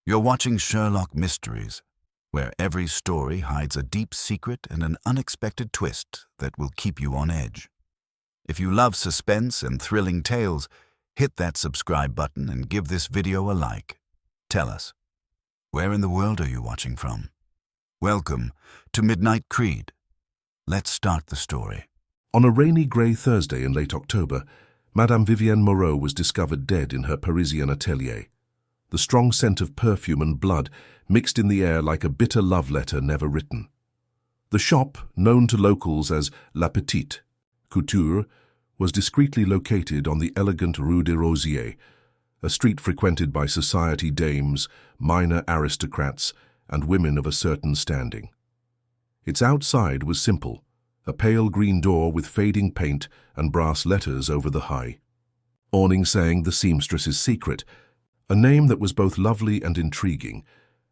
You're watching Sherlock Mysteries, where every story hides a deep secret and an unexpected twist that will keep you on edge. If you love suspense and thrilling tales, hit that subscribe button and give this video a like. Tell us, where in the world are you watching from? Welcome to Midnight Creed. Let's start the story. On a rainy grey Thursday in late October, Madame Vivienne Moreau was discovered dead in her Parisian atelier. The strong scent of perfume and blood mixed in the air like a bitter love letter never written. The shop, known to locals as La Petite Couture, was discreetly located on the elegant Rue des Rosiers, a street frequented by society dames, minor aristocrats, and women of a certain standing. Its outside was simple, a pale green door with fading paint and brass letters over the high. Awning saying "The Seamstress's Secret," a name that was both lovely and intriguing,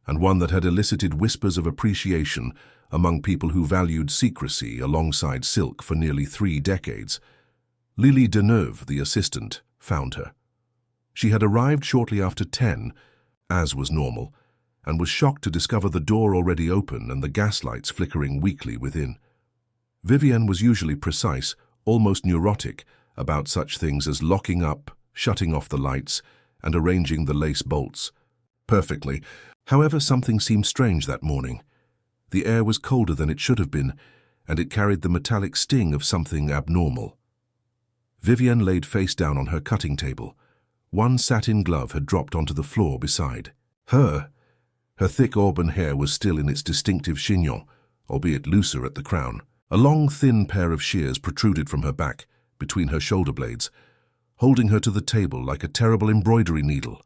and one that had elicited whispers of appreciation among people who valued secrecy alongside silk for nearly 3 decades. Lily Deneuve, the assistant, found her. She had arrived shortly after 10, as was normal, and was shocked to discover the door already open and the gaslights flickering weakly within. Vivienne was usually precise, almost neurotic, about such things as locking up, shutting off the lights, and arranging the lace bolts. Perfectly. However, something seemed strange that morning. The air was colder than it should have been, and it carried the metallic sting of something abnormal. Vivienne laid face down on her cutting table. One satin glove had dropped onto the floor beside her. Her thick auburn hair was still in its distinctive chignon, albeit looser at the crown. A long, thin pair of shears protruded from her back, between her shoulder blades, holding her to the table like a terrible embroidery needle.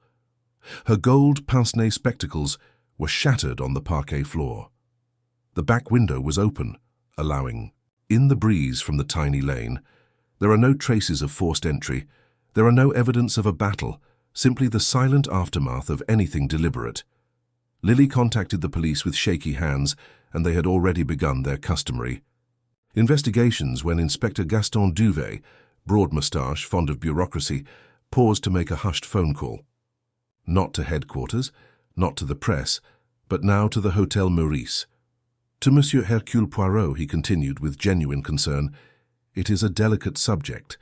Her gold pince-nez spectacles were shattered on the parquet floor. The back window was open, allowing in the breeze from the tiny lane. There are no traces of forced entry. There are no evidence of a battle, simply the silent aftermath of anything deliberate. Lily contacted the police with shaky hands, and they had already begun their customary investigations when Inspector Gaston Duvet, broad moustache, fond of bureaucracy, paused to make a hushed phone call. Not to headquarters, not to the press, but now to the Hotel Meurice. To Monsieur Hercule Poirot, he continued with genuine concern, "It is a delicate subject,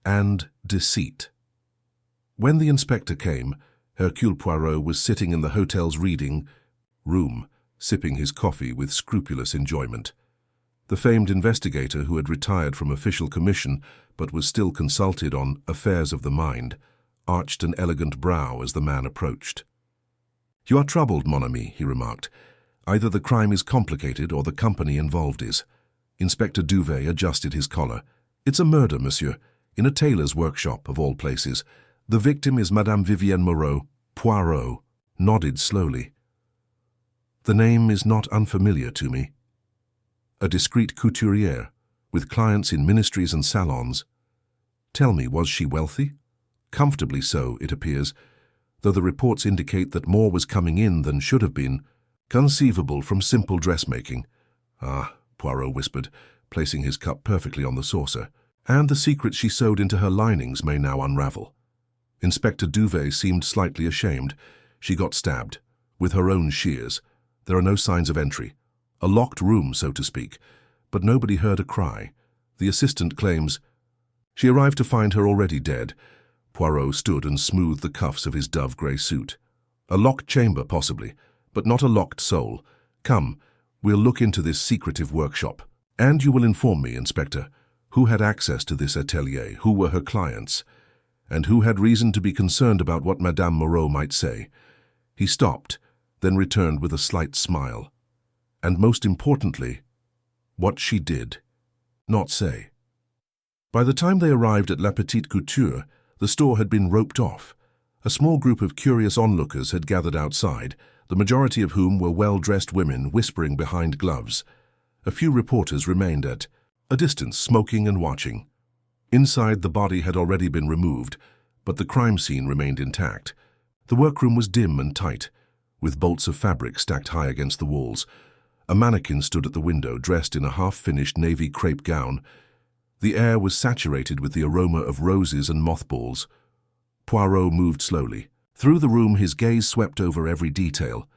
and deceit." When the inspector came, Hercule Poirot was sitting in the hotel's reading room, sipping his coffee with scrupulous enjoyment. The famed investigator, who had retired from official commission but was still consulted on affairs of the mind, arched an elegant brow as the man approached. "You are troubled, mon ami," he remarked. "Either the crime is complicated or the company involved is." Inspector Duvet adjusted his collar. "It's a murder, monsieur, in a tailor's workshop, of all places. The victim is Madame Vivienne Moreau." Poirot nodded slowly. "The name is not unfamiliar to me. A discreet couturière, with clients in ministries and salons. Tell me, was she wealthy?" "Comfortably so, it appears, though the reports indicate that more was coming in than should have been, conceivable from simple dressmaking." "Ah," Poirot whispered, placing his cup perfectly on the saucer. "And the secrets she sewed into her linings may now unravel." Inspector Duvet seemed slightly ashamed. "She got stabbed, with her own shears. There are no signs of entry. A locked room, so to speak, but nobody heard a cry. The assistant claims she arrived to find her already dead." Poirot stood and smoothed the cuffs of his dove-grey suit. "A locked chamber, possibly, but not a locked soul. Come, we'll look into this secretive workshop. And you will inform me, Inspector, who had access to this atelier, who were her clients, and who had reason to be concerned about what Madame Moreau might say." He stopped, then returned with a slight smile. "And most importantly, what she did not say." By the time they arrived at La Petite Couture, the store had been roped off. A small group of curious onlookers had gathered outside, the majority of whom were well-dressed women whispering behind gloves. A few reporters remained at a distance, smoking and watching. Inside, the body had already been removed, but the crime scene remained intact. The workroom was dim and tight, with bolts of fabric stacked high against the walls. A mannequin stood at the window, dressed in a half-finished navy crepe gown. The air was saturated with the aroma of roses and mothballs. Poirot moved slowly, Through the room, his gaze swept over every detail.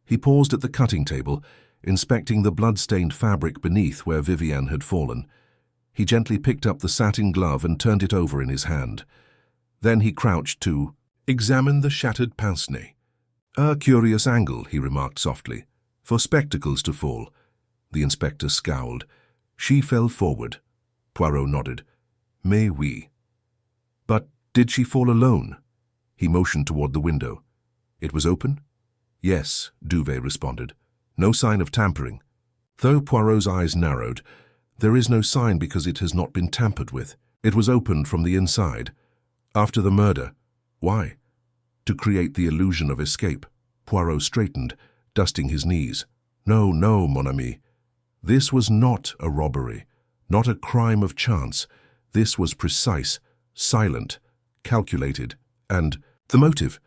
He paused at the cutting table, inspecting the blood-stained fabric beneath where Vivienne had fallen. He gently picked up the satin glove and turned it over in his hand. Then he crouched to examine the shattered pince-nez. "A curious angle," he remarked softly. "For spectacles to fall." The inspector scowled. "She fell forward." Poirot nodded. "Mais oui." "But did she fall alone?" He motioned toward the window. "It was open?" "Yes," Duvet responded. "No sign of tampering." Though Poirot's eyes narrowed, "There is no sign because it has not been tampered with. It was opened from the inside. After the murder." "Why?" "To create the illusion of escape." Poirot straightened, dusting his knees. "No, no, mon ami. This was not a robbery, not a crime of chance. This was precise, silent, calculated, and the motive."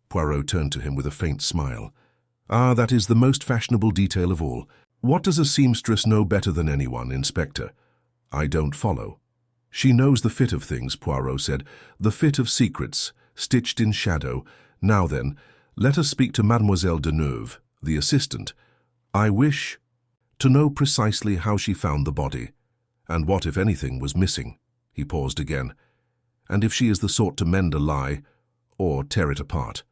Poirot turned to him with a faint smile. "Ah, that is the most fashionable detail of all. What does a seamstress know better than anyone, Inspector?" "I don't follow." "She knows the fit of things," Poirot said. "The fit of secrets, stitched in shadow. Now then, let us speak to Mademoiselle Deneuve, the assistant. I wish to know precisely how she found the body, and what, if anything, was missing." He paused again. "And if she is the sort to mend a lie, or tear it apart."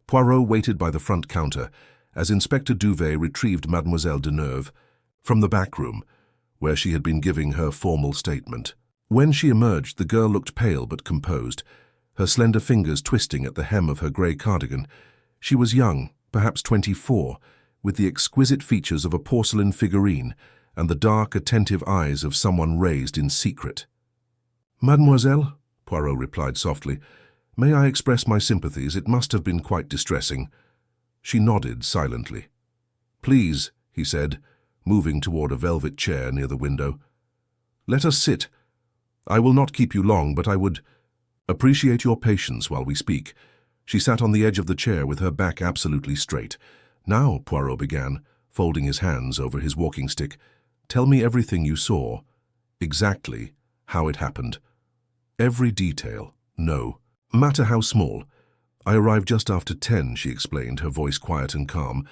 Poirot waited by the front counter as Inspector Duvet retrieved Mademoiselle Deneuve from the back room, where she had been giving her formal statement. When she emerged, the girl looked pale but composed, her slender fingers twisting at the hem of her grey cardigan. She was young, perhaps 24, with the exquisite features of a porcelain figurine and the dark, attentive eyes of someone raised in secret. "Mademoiselle," Poirot replied softly, "may I express my sympathies? It must have been quite distressing." She nodded silently. "Please," he said, moving toward a velvet chair near the window. "Let us sit. I will not keep you long, but I would appreciate your patience while we speak." She sat on the edge of the chair with her back absolutely straight. "Now," Poirot began, folding his hands over his walking stick, "tell me everything you saw, exactly how it happened. Every detail, no matter how small." "I arrived just after 10, she explained, her voice quiet and calm.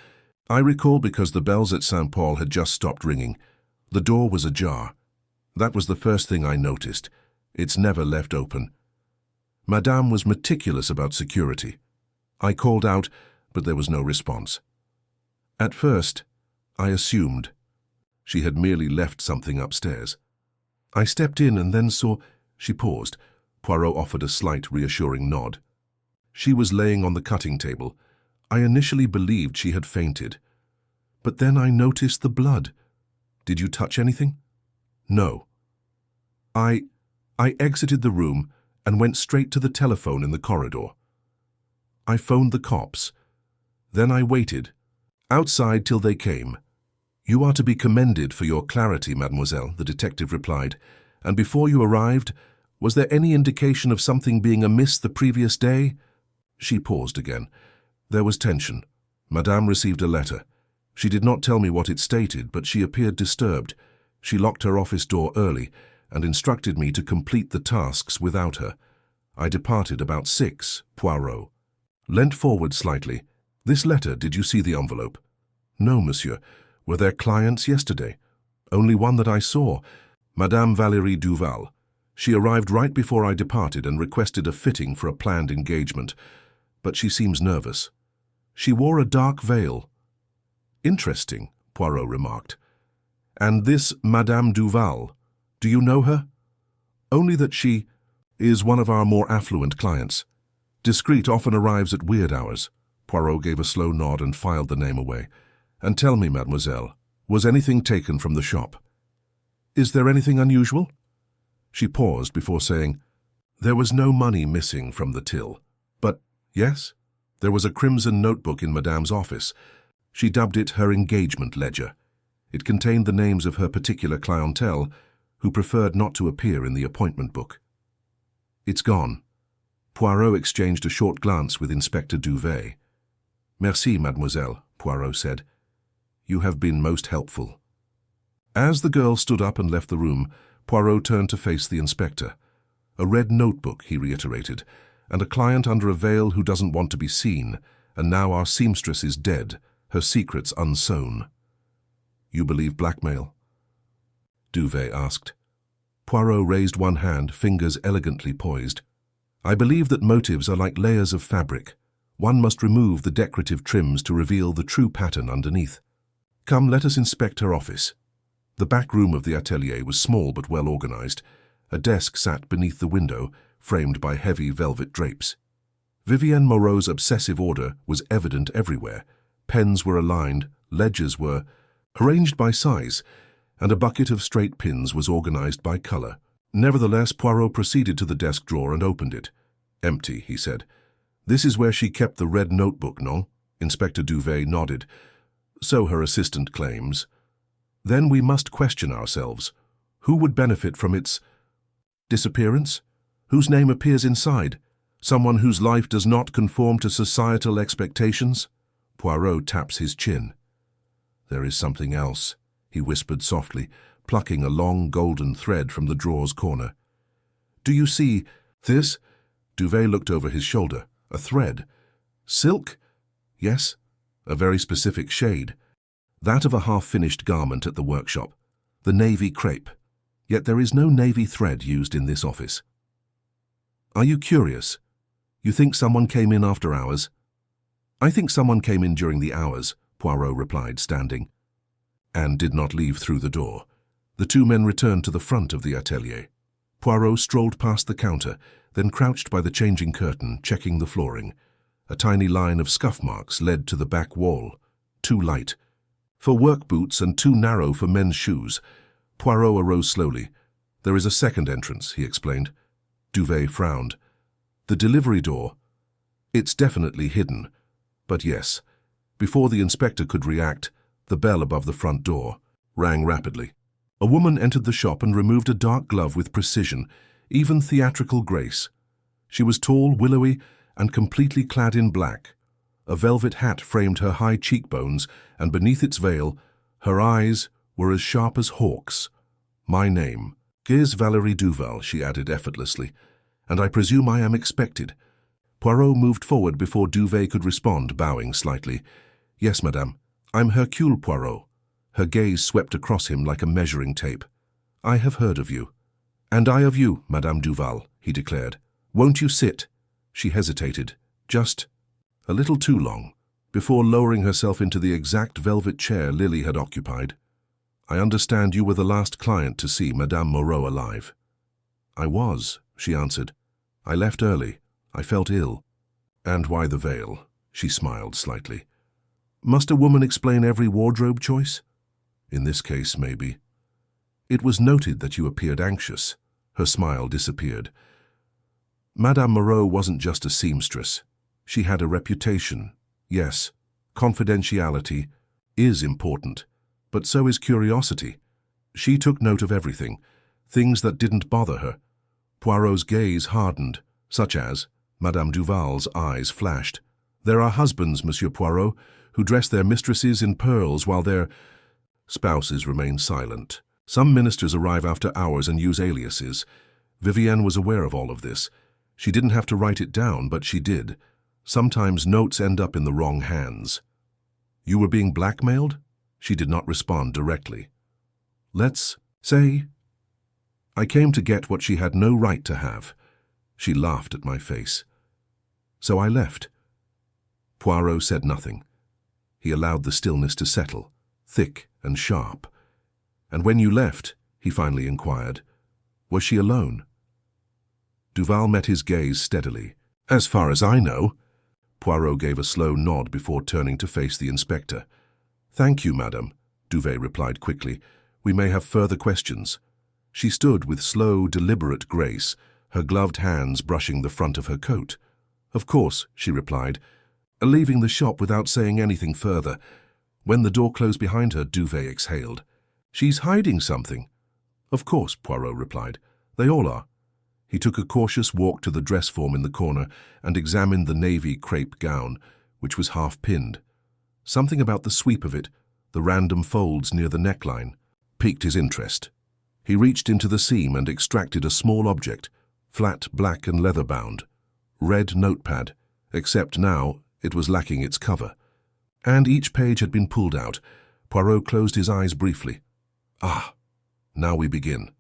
"I recall because the bells at St. Paul had just stopped ringing. The door was ajar. That was the first thing I noticed. It's never left open. Madame was meticulous about security. I called out, but there was no response. At first, I assumed she had merely left something upstairs. I stepped in and then saw—" She paused. Poirot offered a slight, reassuring nod. "She was laying on the cutting table. I initially believed she had fainted. But then I noticed the blood. Did you touch anything?" "No." I exited the room and went straight to the telephone in the corridor. I phoned the cops. Then I waited outside till they came." "You are to be commended for your clarity, mademoiselle," the detective replied. "And before you arrived, was there any indication of something being amiss the previous day?" She paused again. There was tension. Madame received a letter. She did not tell me what it stated, but she appeared disturbed. She locked her office door early and instructed me to complete the tasks without her. I departed about 6, Poirot leant forward slightly. "This letter, did you see the envelope?" "No, monsieur. Were there clients yesterday?" "Only one that I saw, Madame Valérie Duval. She arrived right before I departed and requested a fitting for a planned engagement, but she seems nervous. She wore a dark veil." "Interesting," Poirot remarked. "And this Madame Duval, do you know her?" "Only that she is one of our more affluent clients. Discreet, often arrives at weird hours." Poirot gave a slow nod and filed the name away. "And tell me, mademoiselle, was anything taken from the shop?" "Is there anything unusual?" She paused before saying, "There was no money missing from the till. But, yes, there was a crimson notebook in Madame's office. She dubbed it her engagement ledger. It contained the names of her particular clientele, who preferred not to appear in the appointment book." "It's gone." Poirot exchanged a short glance with Inspector Duvet. "Merci, mademoiselle," Poirot said. "You have been most helpful." As the girl stood up and left the room, Poirot turned to face the inspector. "A red notebook," he reiterated. and a client under a veil who doesn't want to be seen, and now our seamstress is dead, her secrets unsewn." "You believe blackmail?" Duvet asked. Poirot raised one hand, fingers elegantly poised. "I believe that motives are like layers of fabric. One must remove the decorative trims to reveal the true pattern underneath. Come, let us inspect her office." The back room of the atelier was small but well organized. A desk sat beneath the window, framed by heavy velvet drapes. Vivienne Moreau's obsessive order was evident everywhere. Pens were aligned, ledgers were arranged by size, and a bucket of straight pins was organized by color. Nevertheless, Poirot proceeded to the desk drawer and opened it. "Empty," he said. "This is where she kept the red notebook, non?" Inspector Duvet nodded. "So her assistant claims." "Then we must question ourselves. Who would benefit from its disappearance? Whose name appears inside? Someone whose life does not conform to societal expectations?" Poirot taps his chin. "There is something else," he whispered softly, plucking a long golden thread from the drawer's corner. "Do you see this?" Duvet looked over his shoulder. "A thread. Silk?" "Yes, a very specific shade. That of a half-finished garment at the workshop. The navy crepe. Yet there is no navy thread used in this office." "Are you curious? You think someone came in after hours?" "I think someone came in during the hours," Poirot replied, standing, and did not leave through the door. The two men returned to the front of the atelier. Poirot strolled past the counter, then crouched by the changing curtain, checking the flooring. A tiny line of scuff marks led to the back wall. Too light for work boots and too narrow for men's shoes. Poirot arose slowly. "There is a second entrance," he explained. Duvet frowned. "The delivery door? It's definitely hidden. But yes." Before the inspector could react, the bell above the front door rang rapidly. A woman entered the shop and removed a dark glove with precision, even theatrical grace. She was tall, willowy, and completely clad in black. A velvet hat framed her high cheekbones, and beneath its veil, her eyes were as sharp as hawks. "My name is Valérie Duval," she added effortlessly, "and I presume I am expected." Poirot moved forward before Duvet could respond, bowing slightly. "Yes, madame. I'm Hercule Poirot." Her gaze swept across him like a measuring tape. "I have heard of you." "And I of you, Madame Duval," he declared. "Won't you sit?" She hesitated, just a little too long, before lowering herself into the exact velvet chair Lily had occupied. "I understand you were the last client to see Madame Moreau alive." "I was," she answered. "I left early. I felt ill." "And why the veil?" She smiled slightly. "Must a woman explain every wardrobe choice?" "In this case, maybe." "It was noted that you appeared anxious." Her smile disappeared. "Madame Moreau wasn't just a seamstress. She had a reputation. Yes, confidentiality is important, but so is curiosity. She took note of everything, things that didn't bother her." Poirot's gaze hardened, such as Madame Duval's eyes flashed. "There are husbands, Monsieur Poirot, who dress their mistresses in pearls while their spouses remain silent. Some ministers arrive after hours and use aliases. Vivienne was aware of all of this. She didn't have to write it down, but she did. Sometimes notes end up in the wrong hands." "You were being blackmailed?" She did not respond directly. "Let's say I came to get what she had no right to have." She laughed at my face. "So I left." Poirot said nothing. He allowed the stillness to settle, thick and sharp. "And when you left," he finally inquired, "was she alone?" Duval met his gaze steadily. "As far as I know." Poirot gave a slow nod before turning to face the inspector. "Thank you, madam," Duvet replied quickly. "We may have further questions." She stood with slow, deliberate grace, her gloved hands brushing the front of her coat. "Of course," she replied, leaving the shop without saying anything further. When the door closed behind her, Duvet exhaled. "She's hiding something." "Of course," Poirot replied. "They all are." He took a cautious walk to the dress form in the corner and examined the navy crepe gown, which was half-pinned. Something about the sweep of it, the random folds near the neckline, piqued his interest. He reached into the seam and extracted a small object, flat, black and leather-bound. red notepad, except now it was lacking its cover. And each page had been pulled out. Poirot closed his eyes briefly. Ah, now we begin.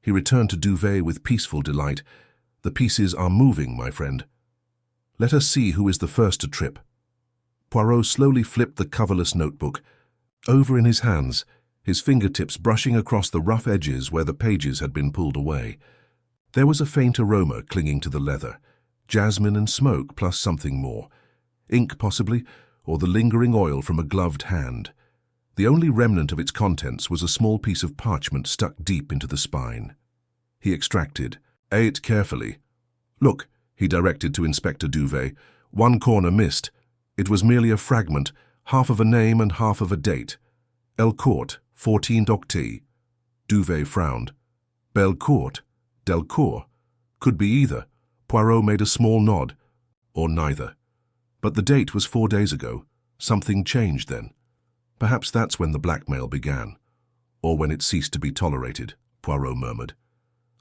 He returned to duvet with peaceful delight. The pieces are moving, my friend. Let us see who is the first to trip. Poirot slowly flipped the coverless notebook over in his hands, his fingertips brushing across the rough edges where the pages had been pulled away. There was a faint aroma clinging to the leather, jasmine and smoke plus something more. Ink, possibly, or the lingering oil from a gloved hand. The only remnant of its contents was a small piece of parchment stuck deep into the spine. He extracted. "Eye it carefully. Look," he directed to Inspector Duvet. "One corner missed. It was merely a fragment, half of a name and half of a date. Elcourt, 14 Octet. Duvet frowned. Belcourt? Delcourt? Could be either. Poirot made a small nod. Or neither. But the date was 4 days ago. Something changed then. Perhaps that's when the blackmail began. Or when it ceased to be tolerated, Poirot murmured.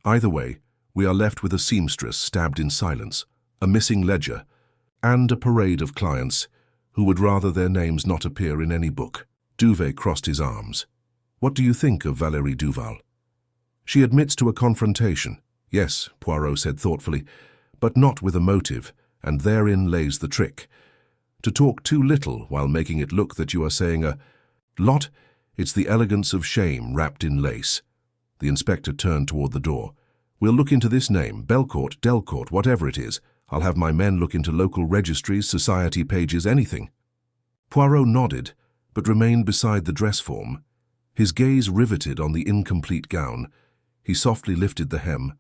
Either way, we are left with a seamstress stabbed in silence, a missing ledger, and a parade of clients who would rather their names not appear in any book. Duvet crossed his arms. What do you think of Valérie Duval? She admits to a confrontation. Yes, Poirot said thoughtfully, but not with a motive, and therein lays the trick. To talk too little while making it look that you are saying a lot, it's the elegance of shame wrapped in lace. The inspector turned toward the door. We'll look into this name, Belcourt, Delcourt, whatever it is. I'll have my men look into local registries, society pages, anything. Poirot nodded, but remained beside the dress form. His gaze riveted on the incomplete gown. He softly lifted the hem.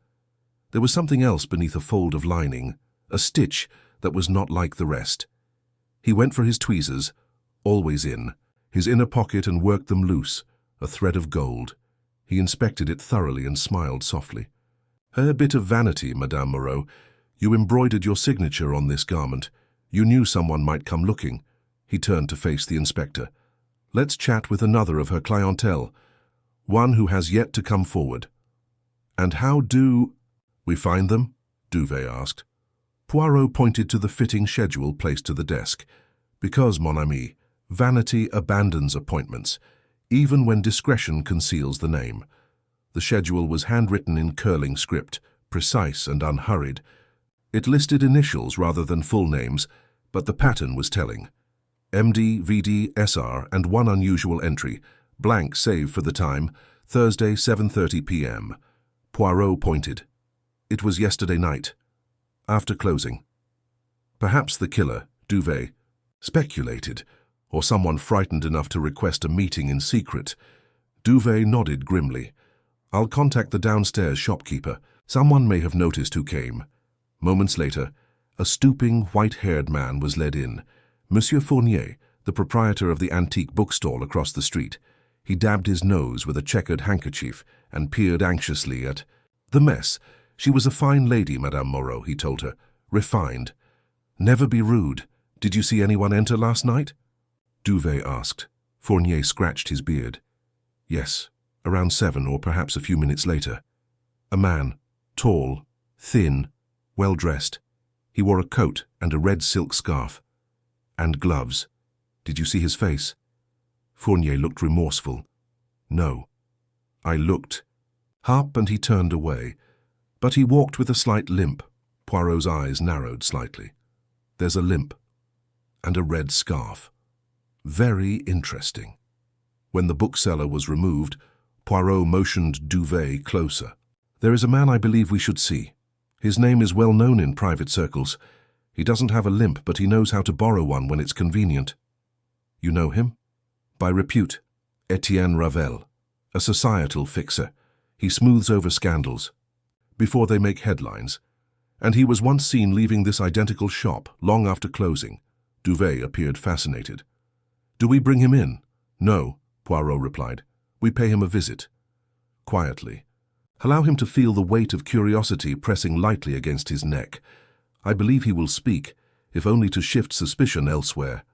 There was something else beneath a fold of lining, a stitch that was not like the rest. He went for his tweezers, always in, his inner pocket, and worked them loose, a thread of gold. He inspected it thoroughly and smiled softly. A bit of vanity, Madame Moreau. You embroidered your signature on this garment. You knew someone might come looking. He turned to face the inspector. Let's chat with another of her clientele, one who has yet to come forward. And how do we find them? Duvet asked. Poirot pointed to the fitting schedule placed to the desk. Because, mon ami, vanity abandons appointments, even when discretion conceals the name. The schedule was handwritten in curling script, precise and unhurried. It listed initials rather than full names, but the pattern was telling. MD, VD, SR, and one unusual entry, blank save for the time, Thursday, 7:30 p.m. Poirot pointed. It was yesterday night, after closing. Perhaps the killer, Duvet, speculated, or someone frightened enough to request a meeting in secret. Duvet nodded grimly. I'll contact the downstairs shopkeeper. Someone may have noticed who came. Moments later, a stooping, white-haired man was led in. Monsieur Fournier, the proprietor of the antique bookstall across the street. He dabbed his nose with a checkered handkerchief and peered anxiously at the mess. She was a fine lady, Madame Moreau, he told her. Refined. Never be rude. Did you see anyone enter last night? Duvet asked. Fournier scratched his beard. Yes, around 7 or perhaps a few minutes later. A man, tall, thin, well-dressed. He wore a coat and a red silk scarf. And gloves. Did you see his face? Fournier looked remorseful. No. I looked. Harp, and he turned away. But he walked with a slight limp. Poirot's eyes narrowed slightly. There's a limp. And a red scarf. Very interesting. When the bookseller was removed, Poirot motioned Duvet closer. There is a man I believe we should see. His name is well known in private circles. He doesn't have a limp, but he knows how to borrow one when it's convenient. You know him? By repute, Etienne Ravel, a societal fixer. He smooths over scandals before they make headlines. And he was once seen leaving this identical shop long after closing. Duvet appeared fascinated. Do we bring him in? No, Poirot replied. We pay him a visit. Quietly. Allow him to feel the weight of curiosity pressing lightly against his neck. I believe he will speak, if only to shift suspicion elsewhere.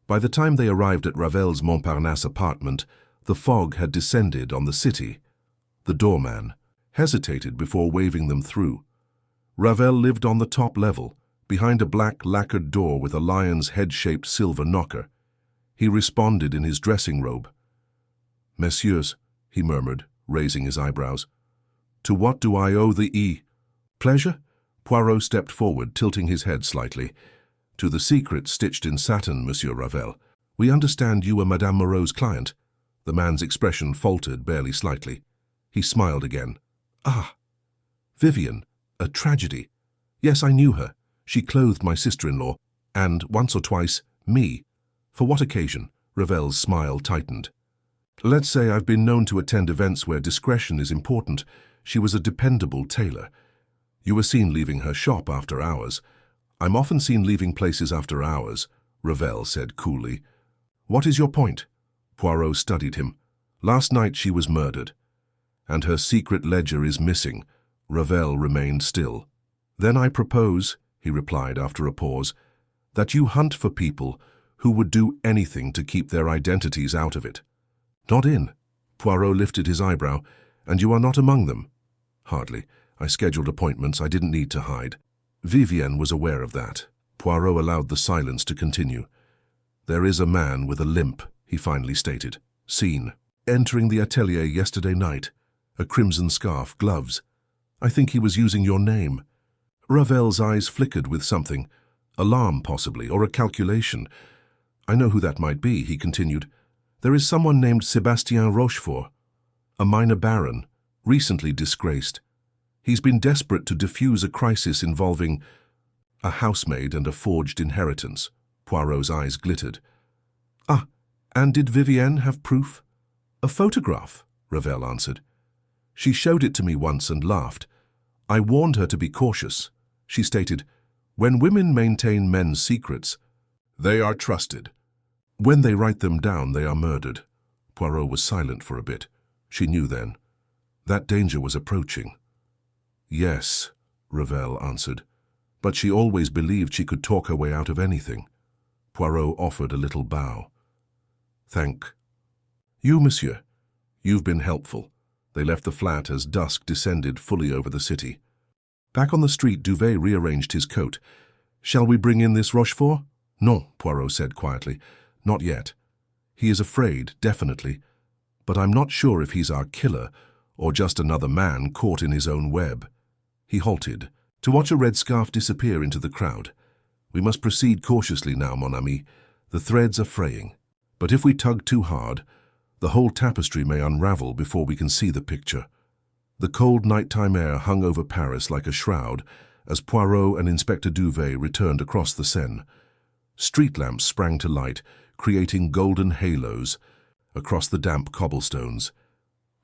By the time they arrived at Ravel's Montparnasse apartment, the fog had descended on the city. The doorman hesitated before waving them through. Ravel lived on the top level, behind a black lacquered door with a lion's head-shaped silver knocker. He responded in his dressing robe. "Messieurs," he murmured, raising his eyebrows. "To what do I owe the pleasure?" Poirot stepped forward, tilting his head slightly. "To the secret stitched in satin, Monsieur Ravel. We understand you were Madame Moreau's client." The man's expression faltered barely slightly. He smiled again. "Ah, Vivian, a tragedy. Yes, I knew her. She clothed my sister-in-law, and, once or twice, me." "For what occasion?" Ravel's smile tightened. "Let's say I've been known to attend events where discretion is important. She was a dependable tailor. You were seen leaving her shop after hours." "I'm often seen leaving places after hours," Ravel said coolly. "What is your point?" Poirot studied him. "Last night she was murdered. And her secret ledger is missing." Ravel remained still. "Then I propose," he replied after a pause, "that you hunt for people who would do anything to keep their identities out of it." "Not in?" Poirot lifted his eyebrow. "And you are not among them?" "Hardly. I scheduled appointments. I didn't need to hide." Vivienne was aware of that. Poirot allowed the silence to continue. "There is a man with a limp," he finally stated. "Seen. Entering the atelier yesterday night. A crimson scarf, gloves. I think he was using your name." Ravel's eyes flickered with something. Alarm, possibly, or a calculation. "I know who that might be," he continued. "There is someone named Sébastien Rochefort, a minor baron, recently disgraced. He's been desperate to defuse a crisis involving a housemaid and a forged inheritance." Poirot's eyes glittered. "Ah, and did Vivienne have proof?" "A photograph," Ravel answered. "She showed it to me once and laughed. I warned her to be cautious." She stated, "When women maintain men's secrets, they are trusted. When they write them down, they are murdered." Poirot was silent for a bit. She knew then. That danger was approaching. "Yes," Ravel answered, "but she always believed she could talk her way out of anything." Poirot offered a little bow. "Thank you, monsieur. You've been helpful." They left the flat as dusk descended fully over the city. Back on the street, Duvet rearranged his coat. "Shall we bring in this Rochefort?" "No," Poirot said quietly. "Not yet. He is afraid, definitely. But I'm not sure if he's our killer or just another man caught in his own web." He halted, to watch a red scarf disappear into the crowd. "We must proceed cautiously now, mon ami. The threads are fraying. But if we tug too hard, the whole tapestry may unravel before we can see the picture." The cold nighttime air hung over Paris like a shroud as Poirot and Inspector Duvet returned across the Seine. Street lamps sprang to light, creating golden halos across the damp cobblestones.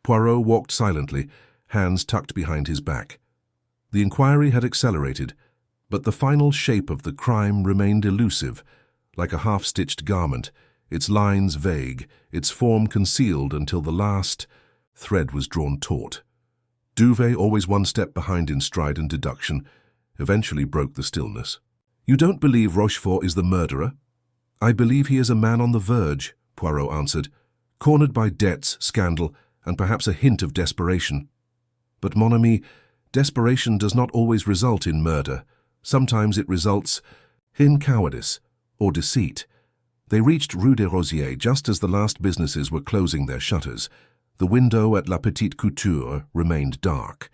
Poirot walked silently, hands tucked behind his back. The inquiry had accelerated, but the final shape of the crime remained elusive, like a half-stitched garment, its lines vague, its form concealed until the last thread was drawn taut. Duvet, always one step behind in stride and deduction, eventually broke the stillness. "You don't believe Rochefort is the murderer?" "I believe he is a man on the verge," Poirot answered, "cornered by debts, scandal, and perhaps a hint of desperation. But, mon ami, desperation does not always result in murder. Sometimes it results in cowardice or deceit." They reached Rue des Rosiers just as the last businesses were closing their shutters. The window at La Petite Couture remained dark.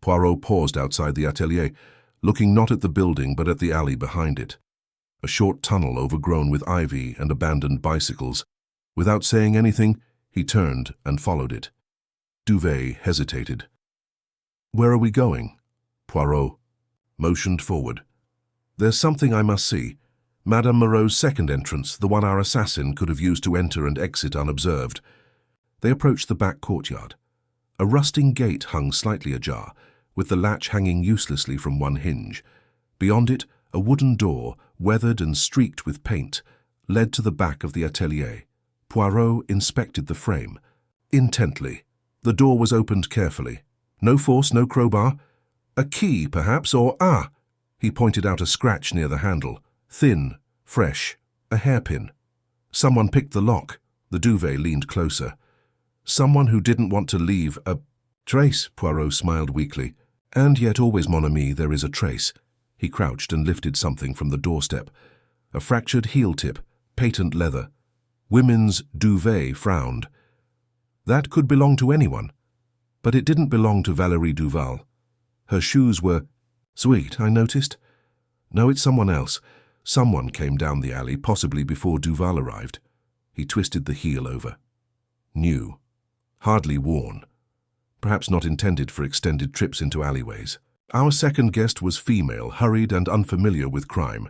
Poirot paused outside the atelier, looking not at the building but at the alley behind it. A short tunnel overgrown with ivy and abandoned bicycles. Without saying anything, he turned and followed it. Duvet hesitated. "Where are we going?" Poirot motioned forward. "There's something I must see. Madame Moreau's second entrance, the one our assassin could have used to enter and exit unobserved." They approached the back courtyard. A rusting gate hung slightly ajar, with the latch hanging uselessly from one hinge. Beyond it, a wooden door, weathered and streaked with paint, led to the back of the atelier. Poirot inspected the frame intently. The door was opened carefully. No force, no crowbar. A key, perhaps, or he pointed out a scratch near the handle. Thin, fresh, a hairpin. Someone picked the lock. The Duvet leaned closer. "Someone who didn't want to leave a trace," Poirot smiled weakly. And yet always, mon ami, there is a trace. He crouched and lifted something from the doorstep. A fractured heel tip, patent leather. Women's duvet frowned. That could belong to anyone. But it didn't belong to Valérie Duval. Her shoes were... Sweet, I noticed. No, it's someone else. Someone came down the alley, possibly before Duval arrived. He twisted the heel over. New. Hardly worn. Perhaps not intended for extended trips into alleyways. Our second guest was female, hurried and unfamiliar with crime.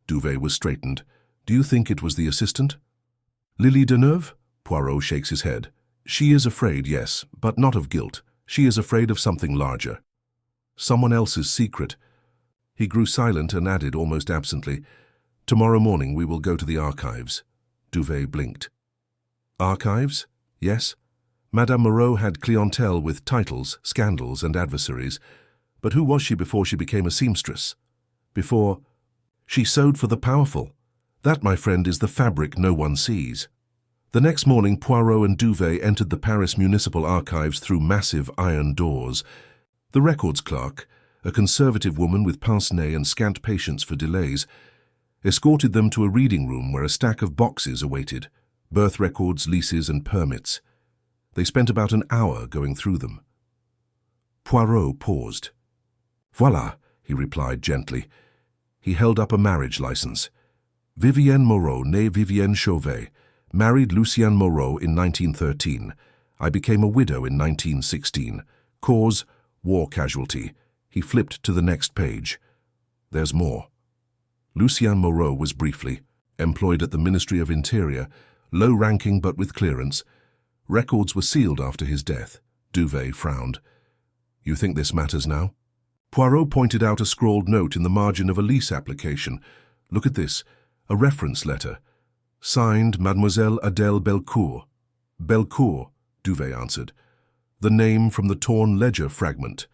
Duvet was straightened. Do you think it was the assistant? Lily Deneuve? Poirot shakes his head. She is afraid, yes, but not of guilt. She is afraid of something larger. Someone else's secret. He grew silent and added almost absently, Tomorrow morning we will go to the archives. Duvet blinked. Archives? Yes. Madame Moreau had clientele with titles, scandals, and adversaries. But who was she before she became a seamstress? Before... She sewed for the powerful. That, my friend, is the fabric no one sees. The next morning, Poirot and Duvet entered the Paris Municipal Archives through massive iron doors. The records clerk, a conservative woman with pince-nez and scant patience for delays, escorted them to a reading room where a stack of boxes awaited, birth records, leases, and permits. They spent about an hour going through them. Poirot paused. Voilà, he replied gently. He held up a marriage license. Vivienne Moreau, née Vivienne Chauvet, married Lucien Moreau in 1913. I became a widow in 1916. Cause, war casualty. He flipped to the next page. There's more. Lucien Moreau was briefly employed at the Ministry of Interior, low-ranking but with clearance. Records were sealed after his death. Duvet frowned. You think this matters now? Poirot pointed out a scrawled note in the margin of a lease application. Look at this, a reference letter. Signed Mademoiselle Adèle Belcourt. Belcourt, Duvet answered. The name from the torn ledger fragment.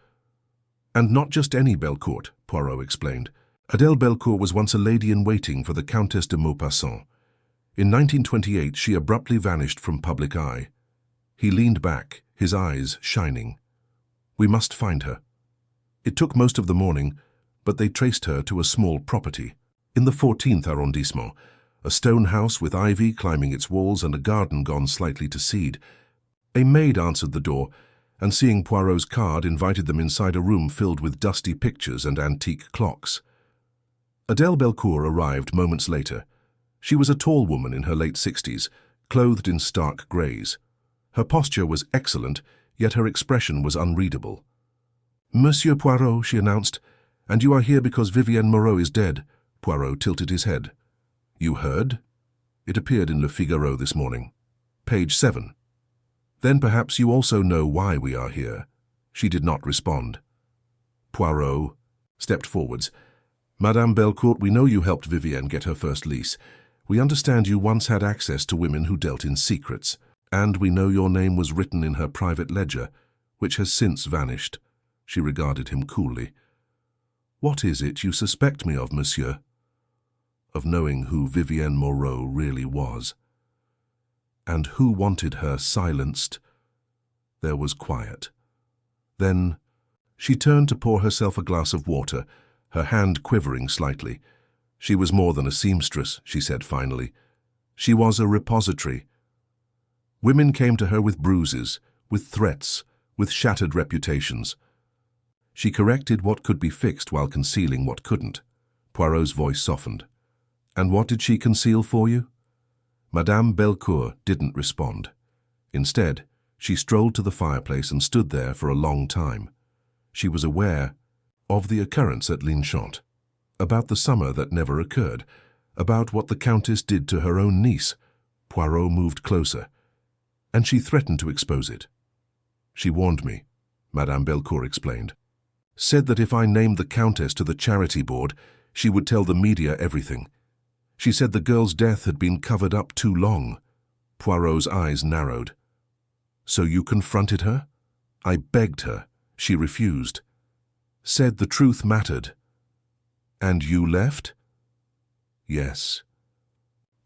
And not just any Belcourt, Poirot explained. Adèle Belcourt was once a lady-in-waiting for the Countess de Maupassant. In 1928, she abruptly vanished from public eye. He leaned back, his eyes shining. We must find her. It took most of the morning, but they traced her to a small property. In the 14th arrondissement, a stone house with ivy climbing its walls and a garden gone slightly to seed. A maid answered the door, and seeing Poirot's card, invited them inside a room filled with dusty pictures and antique clocks. Adèle Belcourt arrived moments later. She was a tall woman in her late 60s, clothed in stark greys. Her posture was excellent, yet her expression was unreadable. Monsieur Poirot, she announced, and you are here because Vivienne Moreau is dead. Poirot tilted his head. You heard? It appeared in Le Figaro this morning. Page 7. Then perhaps you also know why we are here. She did not respond. Poirot stepped forwards. Madame Belcourt, we know you helped Vivienne get her first lease. We understand you once had access to women who dealt in secrets, and we know your name was written in her private ledger, which has since vanished. She regarded him coolly. What is it you suspect me of, monsieur? Of knowing who Vivienne Moreau really was. And who wanted her silenced? There was quiet. Then she turned to pour herself a glass of water, her hand quivering slightly. She was more than a seamstress, she said finally. She was a repository. Women came to her with bruises, with threats, with shattered reputations. She corrected what could be fixed while concealing what couldn't. Poirot's voice softened. And what did she conceal for you? Madame Belcourt didn't respond. Instead, she strolled to the fireplace and stood there for a long time. She was aware of the occurrence at Linchant, about the summer that never occurred, about what the Countess did to her own niece. Poirot moved closer, and she threatened to expose it. She warned me, Madame Belcourt explained. Said that if I named the Countess to the charity board, she would tell the media everything. She said the girl's death had been covered up too long. Poirot's eyes narrowed. So you confronted her? I begged her. She refused. Said the truth mattered. And you left? Yes.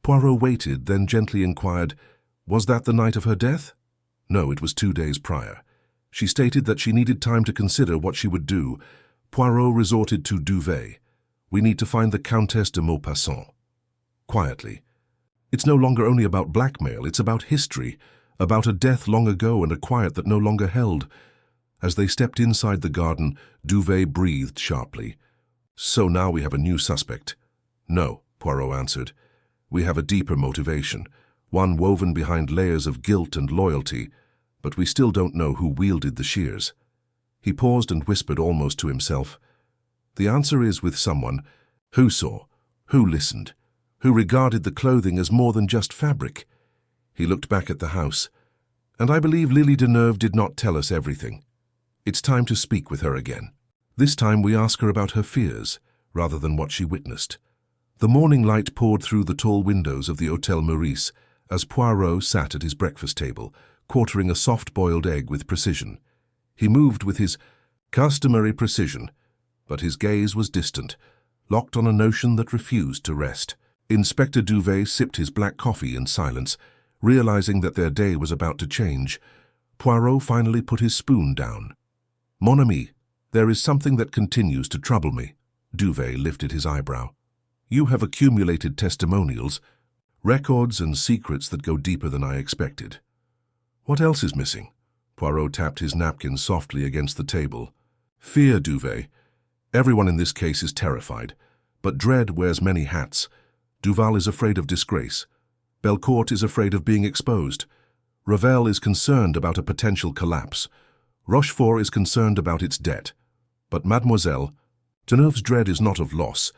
Poirot waited, then gently inquired, was that the night of her death? No, it was 2 days prior. She stated that she needed time to consider what she would do. Poirot resorted to duvet. We need to find the Countess de Maupassant. Quietly. It's no longer only about blackmail, it's about history, about a death long ago and a quiet that no longer held. As they stepped inside the garden, Duvet breathed sharply. So now we have a new suspect. No, Poirot answered. We have a deeper motivation, one woven behind layers of guilt and loyalty, but we still don't know who wielded the shears. He paused and whispered almost to himself. The answer is with someone who saw, who listened, who regarded the clothing as more than just fabric. He looked back at the house, and I believe Lily Deneuve did not tell us everything. It's time to speak with her again. This time we ask her about her fears, rather than what she witnessed. The morning light poured through the tall windows of the Hôtel Meurice as Poirot sat at his breakfast table, quartering a soft-boiled egg with precision. He moved with his customary precision, but his gaze was distant, locked on a notion that refused to rest. Inspector Duvet sipped his black coffee in silence, realizing that their day was about to change. Poirot finally put his spoon down. Mon ami, there is something that continues to trouble me. Duvet lifted his eyebrow. You have accumulated testimonials, records and secrets that go deeper than I expected. What else is missing? Poirot tapped his napkin softly against the table. Fear, Duvet. Everyone in this case is terrified, but dread wears many hats. Duval is afraid of disgrace. Belcourt is afraid of being exposed. Ravel is concerned about a potential collapse. Rochefort is concerned about its debt. But Mademoiselle, Deneuve's dread is not of loss.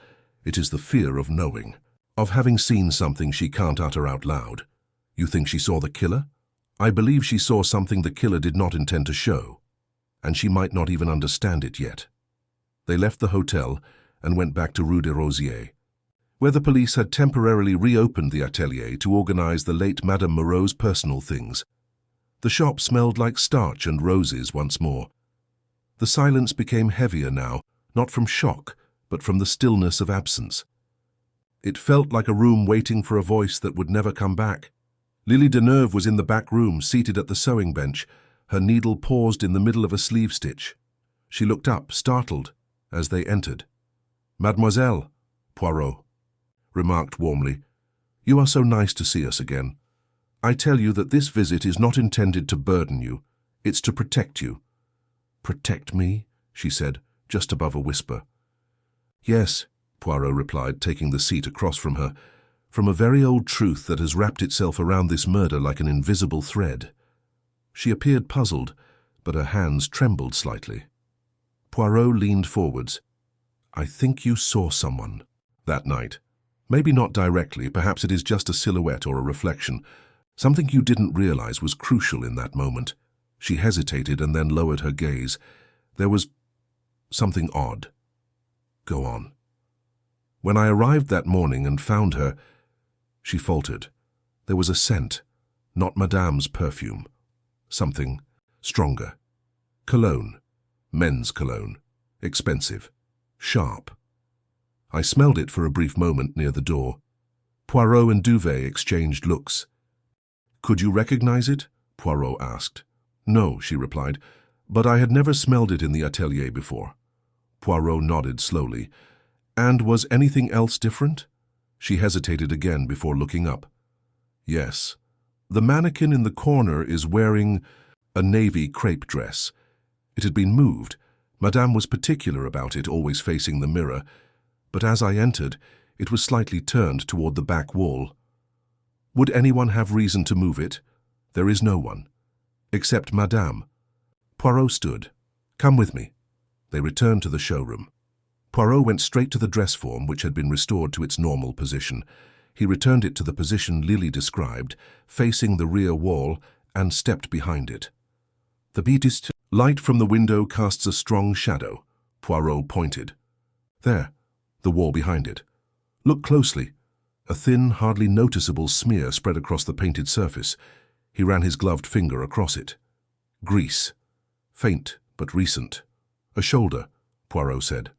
It is the fear of knowing, of having seen something she can't utter out loud. You think she saw the killer? I believe she saw something the killer did not intend to show, and she might not even understand it yet. They left the hotel and went back to Rue des Rosiers, where the police had temporarily reopened the atelier to organize the late Madame Moreau's personal things. The shop smelled like starch and roses once more. The silence became heavier now, not from shock, but from the stillness of absence. It felt like a room waiting for a voice that would never come back. Lily Deneuve was in the back room, seated at the sewing bench, her needle paused in the middle of a sleeve stitch. She looked up, startled, as they entered. Mademoiselle, Poirot remarked warmly, you are so nice to see us again. I tell you that this visit is not intended to burden you, it's to protect you. Protect me? She said, just above a whisper. Yes, Poirot replied, taking the seat across from her, from a very old truth that has wrapped itself around this murder like an invisible thread. She appeared puzzled, but her hands trembled slightly. Poirot leaned forwards. I think you saw someone that night. Maybe not directly, perhaps it is just a silhouette or a reflection. Something you didn't realize was crucial in that moment. She hesitated and then lowered her gaze. There was something odd. Go on. When I arrived that morning and found her, she faltered. There was a scent, not Madame's perfume. Something stronger. Cologne. Men's cologne. Expensive. Sharp. I smelled it for a brief moment near the door. Poirot and Duvet exchanged looks. Could you recognize it? Poirot asked. No, she replied, but I had never smelled it in the atelier before. Poirot nodded slowly. And was anything else different? She hesitated again before looking up. Yes. The mannequin in the corner is wearing a navy crepe dress. It had been moved. Madame was particular about it, always facing the mirror, but as I entered, it was slightly turned toward the back wall. Would anyone have reason to move it? There is no one. Except Madame. Poirot stood. Come with me. They returned to the showroom. Poirot went straight to the dress form, which had been restored to its normal position. He returned it to the position Lily described, facing the rear wall, and stepped behind it. The beatist light from the window casts a strong shadow. Poirot pointed. There, the wall behind it. Look closely. A thin, hardly noticeable smear spread across the painted surface. He ran his gloved finger across it. Grease. Faint, but recent. A shoulder, Poirot said.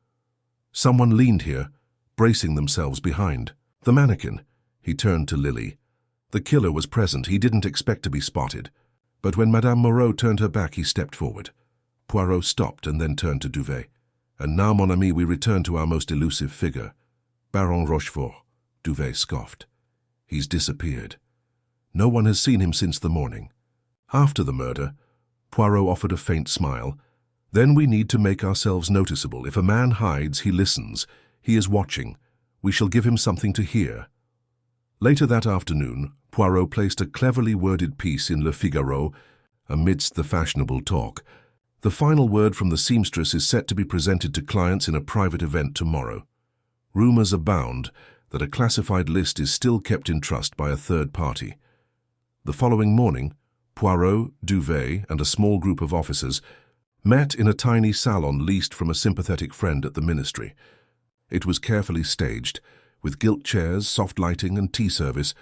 Someone leaned here, bracing themselves behind. The mannequin. He turned to Lily. The killer was present. He didn't expect to be spotted. But when Madame Moreau turned her back, he stepped forward. Poirot stopped and then turned to Duvet. "And now, mon ami, we return to our most elusive figure. Baron Rochefort," Duvet scoffed. "He's disappeared. No one has seen him since the morning." After the murder, Poirot offered a faint smile. "Then we need to make ourselves noticeable. If a man hides, he listens. He is watching. We shall give him something to hear." Later that afternoon, Poirot placed a cleverly worded piece in Le Figaro amidst the fashionable talk. The final word from the seamstress is set to be presented to clients in a private event tomorrow. Rumors abound that a classified list is still kept in trust by a third party. The following morning, Poirot, Duvet, and a small group of officers met in a tiny salon leased from a sympathetic friend at the ministry. It was carefully staged, with gilt chairs, soft lighting, and tea service,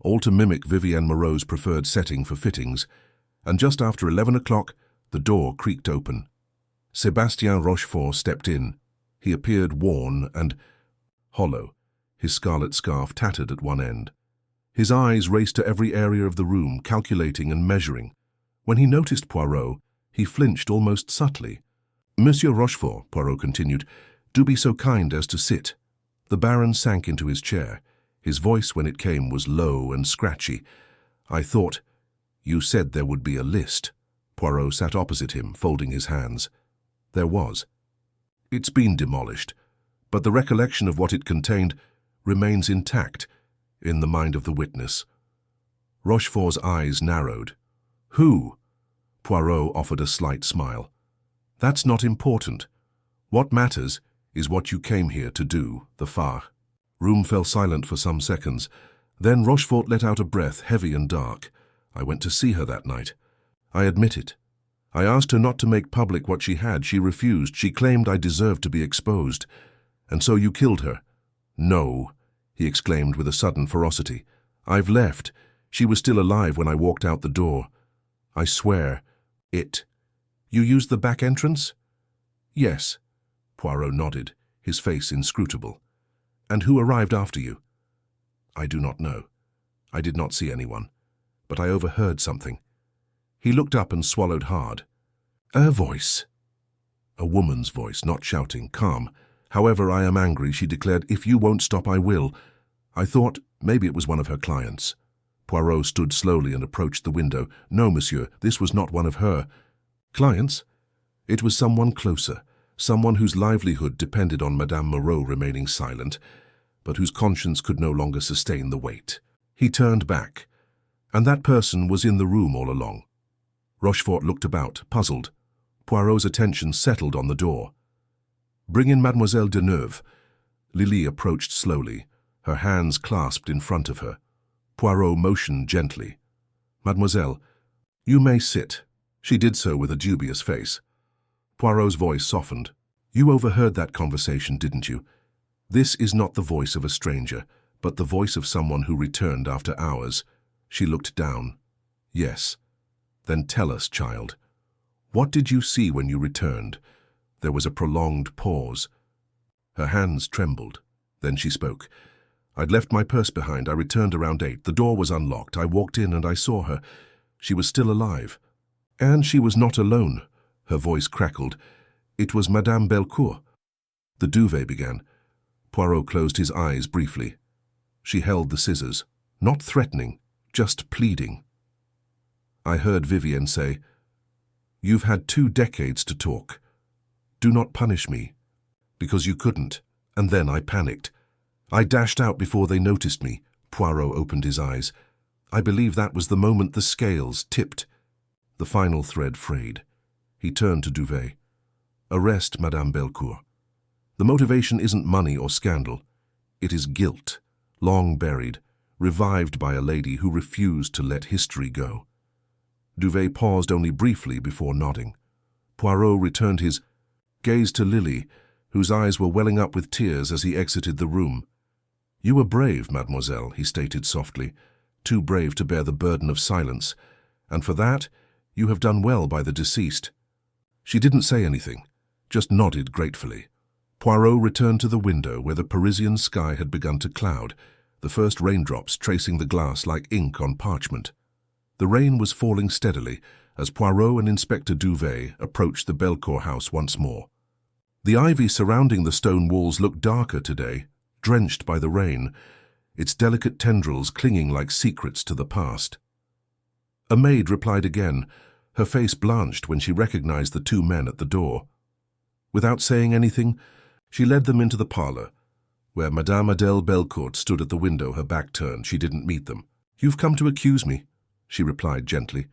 all to mimic Vivienne Moreau's preferred setting for fittings, and just after 11 o'clock, the door creaked open. Sébastien Rochefort stepped in. He appeared worn and hollow, his scarlet scarf tattered at one end. His eyes raced to every area of the room, calculating and measuring. When he noticed Poirot, he flinched almost subtly. "Monsieur Rochefort," Poirot continued, "do be so kind as to sit." The Baron sank into his chair. His voice, when it came, was low and scratchy. "I thought you said there would be a list." Poirot sat opposite him, folding his hands. "There was. It's been demolished, but the recollection of what it contained remains intact in the mind of the witness." Rochefort's eyes narrowed. "Who?" Poirot offered a slight smile. "That's not important. What matters is what you came here to do, the phare." Room fell silent for some seconds. Then Rochefort let out a breath, heavy and dark. "I went to see her that night. I admit it. I asked her not to make public what she had. She refused. She claimed I deserved to be exposed. And so you killed her." "No," he exclaimed with a sudden ferocity. "I've left. She was still alive when I walked out the door. I swear it." "You used the back entrance?" "Yes." Poirot nodded, his face inscrutable. "And who arrived after you?" "I do not know. I did not see anyone. But I overheard something." He looked up and swallowed hard. "A voice." A woman's voice, not shouting, calm. "However, I am angry," she declared. "If you won't stop, I will." I thought maybe it was one of her clients. Poirot stood slowly and approached the window. "No, monsieur, this was not one of her clients. It was someone closer, someone whose livelihood depended on Madame Moreau remaining silent, but whose conscience could no longer sustain the weight." He turned back, and that person was in the room all along. Rochefort looked about, puzzled. Poirot's attention settled on the door. "Bring in Mademoiselle Deneuve." Lily approached slowly, her hands clasped in front of her. Poirot motioned gently. "Mademoiselle, you may sit." She did so with a dubious face. Poirot's voice softened. "You overheard that conversation, didn't you? This is not the voice of a stranger, but the voice of someone who returned after hours." She looked down. "Yes." "Then tell us, child. What did you see when you returned?" There was a prolonged pause. Her hands trembled. Then she spoke. "I'd left my purse behind. I returned around 8. The door was unlocked. I walked in and I saw her. She was still alive. And she was not alone." Her voice crackled. "It was Madame Belcourt." The duvet began. Poirot closed his eyes briefly. She held the scissors, not threatening, just pleading. I heard Vivienne say, "You've had 2 decades to talk. Do not punish me." "Because you couldn't." And then I panicked. I dashed out before they noticed me. Poirot opened his eyes. I believe that was the moment the scales tipped. The final thread frayed. He turned to Duvet. "Arrest Madame Belcourt. The motivation isn't money or scandal. It is guilt, long buried, revived by a lady who refused to let history go." Duvet paused only briefly before nodding. Poirot returned his gaze to Lily, whose eyes were welling up with tears as he exited the room. "You were brave, mademoiselle," he stated softly, "too brave to bear the burden of silence, and for that you have done well by the deceased." She didn't say anything, just nodded gratefully. Poirot returned to the window where the Parisian sky had begun to cloud, the first raindrops tracing the glass like ink on parchment. The rain was falling steadily as Poirot and Inspector Duvet approached the Belcourt house once more. The ivy surrounding the stone walls looked darker today, drenched by the rain, its delicate tendrils clinging like secrets to the past. A maid replied again, her face blanched when she recognized the two men at the door. Without saying anything, she led them into the parlor, where Madame Adèle Belcourt stood at the window, her back turned. She didn't meet them. "You've come to accuse me," she replied gently.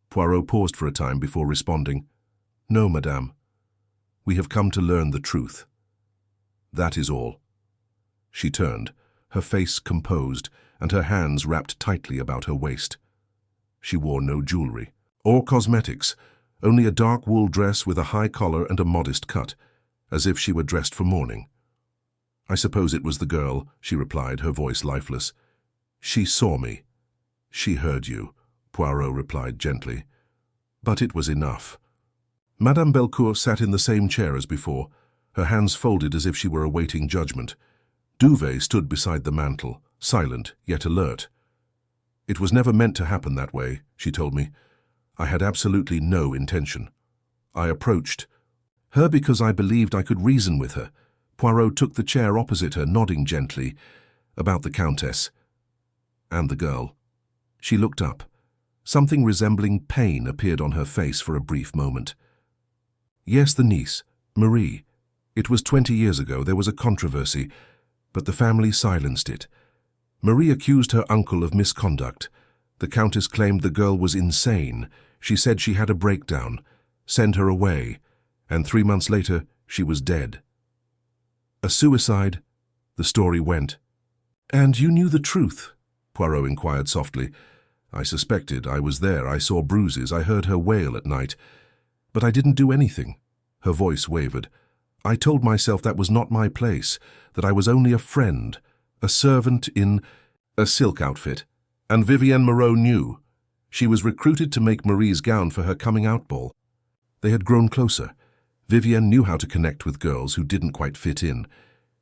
Poirot paused for a time before responding. "No, madame. We have come to learn the truth. That is all." She turned, her face composed and her hands wrapped tightly about her waist. She wore no jewelry or cosmetics, only a dark wool dress with a high collar and a modest cut, as if she were dressed for mourning. "I suppose it was the girl," she replied, her voice lifeless. "She saw me." "She heard you," Poirot replied gently. But it was enough. Madame Belcourt sat in the same chair as before, her hands folded as if she were awaiting judgment. Duvet stood beside the mantel, silent yet alert. "It was never meant to happen that way," she told me. "I had absolutely no intention. I approached her because I believed I could reason with her." Poirot took the chair opposite her, nodding gently. "About the Countess and the girl." She looked up. Something resembling pain appeared on her face for a brief moment. "Yes, the niece, Marie. It was 20 years ago. There was a controversy, but the family silenced it. Marie accused her uncle of misconduct. The Countess claimed the girl was insane. She said she had a breakdown, sent her away, and 3 months later she was dead. A suicide, the story went." "And you knew the truth?" Poirot inquired softly. "I suspected. I was there. I saw bruises. I heard her wail at night. But I didn't do anything." Her voice wavered. "I told myself that was not my place, that I was only a friend, a servant in a silk outfit. And Vivienne Moreau knew. She was recruited to make Marie's gown for her coming-out ball." They had grown closer. Vivienne knew how to connect with girls who didn't quite fit in.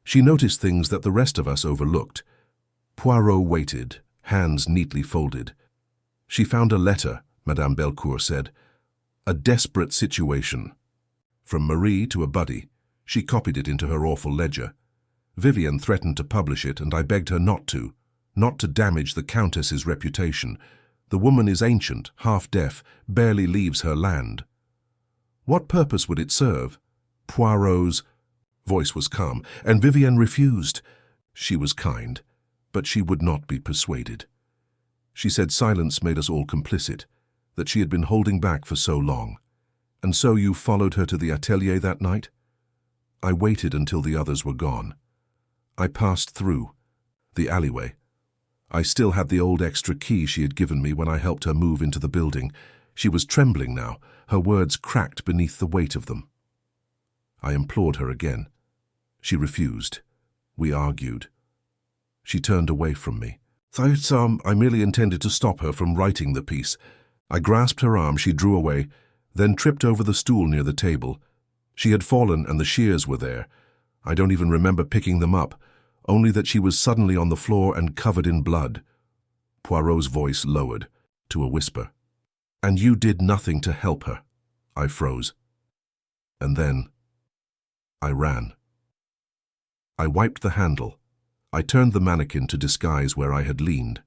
She noticed things that the rest of us overlooked. Poirot waited, hands neatly folded. "She found a letter," Madame Belcourt said. "A desperate situation. From Marie to a buddy. She copied it into her awful ledger. Vivienne threatened to publish it, and I begged her not to damage the Countess's reputation. The woman is ancient, half-deaf, barely leaves her land." "What purpose would it serve?" Poirot's voice was calm, and Vivienne refused. She was kind, but she would not be persuaded. She said silence made us all complicit, that she had been holding back for so long. "And so you followed her to the atelier that night?" "I waited until the others were gone. I passed through the alleyway. I still had the old extra key she had given me when I helped her move into the building." She was trembling now, her words cracked beneath the weight of them. I implored her again. She refused. We argued. She turned away from me. I merely intended to stop her from writing the piece. I grasped her arm, she drew away, then tripped over the stool near the table. She had fallen and the shears were there. I don't even remember picking them up, only that she was suddenly on the floor and covered in blood. Poirot's voice lowered to a whisper. "And you did nothing to help her." I froze. And then I ran. I wiped the handle. I turned the mannequin to disguise where I had leaned.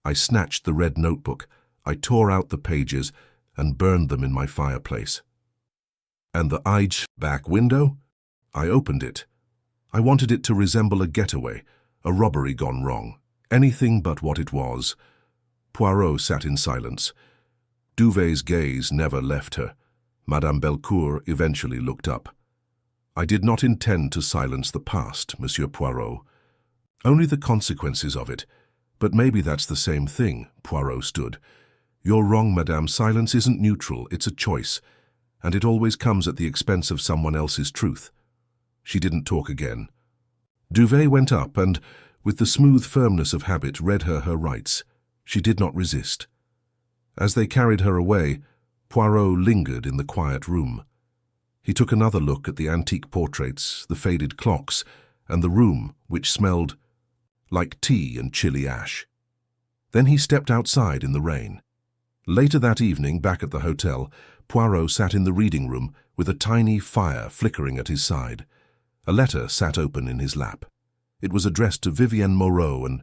I snatched the red notebook. I tore out the pages and burned them in my fireplace. And the back window? I opened it. I wanted it to resemble a getaway, a robbery gone wrong. Anything but what it was. Poirot sat in silence. Duvet's gaze never left her. Madame Belcourt eventually looked up. "I did not intend to silence the past, Monsieur Poirot. Only the consequences of it. But maybe that's the same thing," Poirot stood. "You're wrong, Madame. Silence isn't neutral, it's a choice. And it always comes at the expense of someone else's truth." She didn't talk again. Duvet went up and, with the smooth firmness of habit, read her rights. She did not resist. As they carried her away, Poirot lingered in the quiet room. He took another look at the antique portraits, the faded clocks, and the room, which smelled like tea and chilly ash. Then he stepped outside in the rain. Later that evening, back at the hotel, Poirot sat in the reading room with a tiny fire flickering at his side. A letter sat open in his lap. It was addressed to Vivienne Moreau and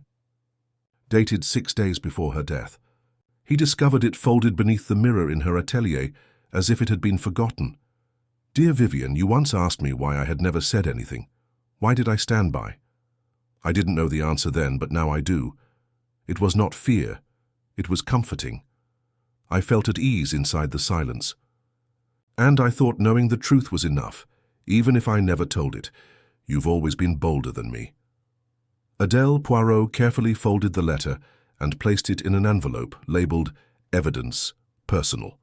dated 6 days before her death. He discovered it folded beneath the mirror in her atelier as if it had been forgotten. Dear Vivienne, you once asked me why I had never said anything. Why did I stand by? I didn't know the answer then, but now I do. It was not fear. It was comforting. I felt at ease inside the silence. And I thought knowing the truth was enough, even if I never told it. You've always been bolder than me. Adele Poirot carefully folded the letter and placed it in an envelope labeled Evidence, Personal.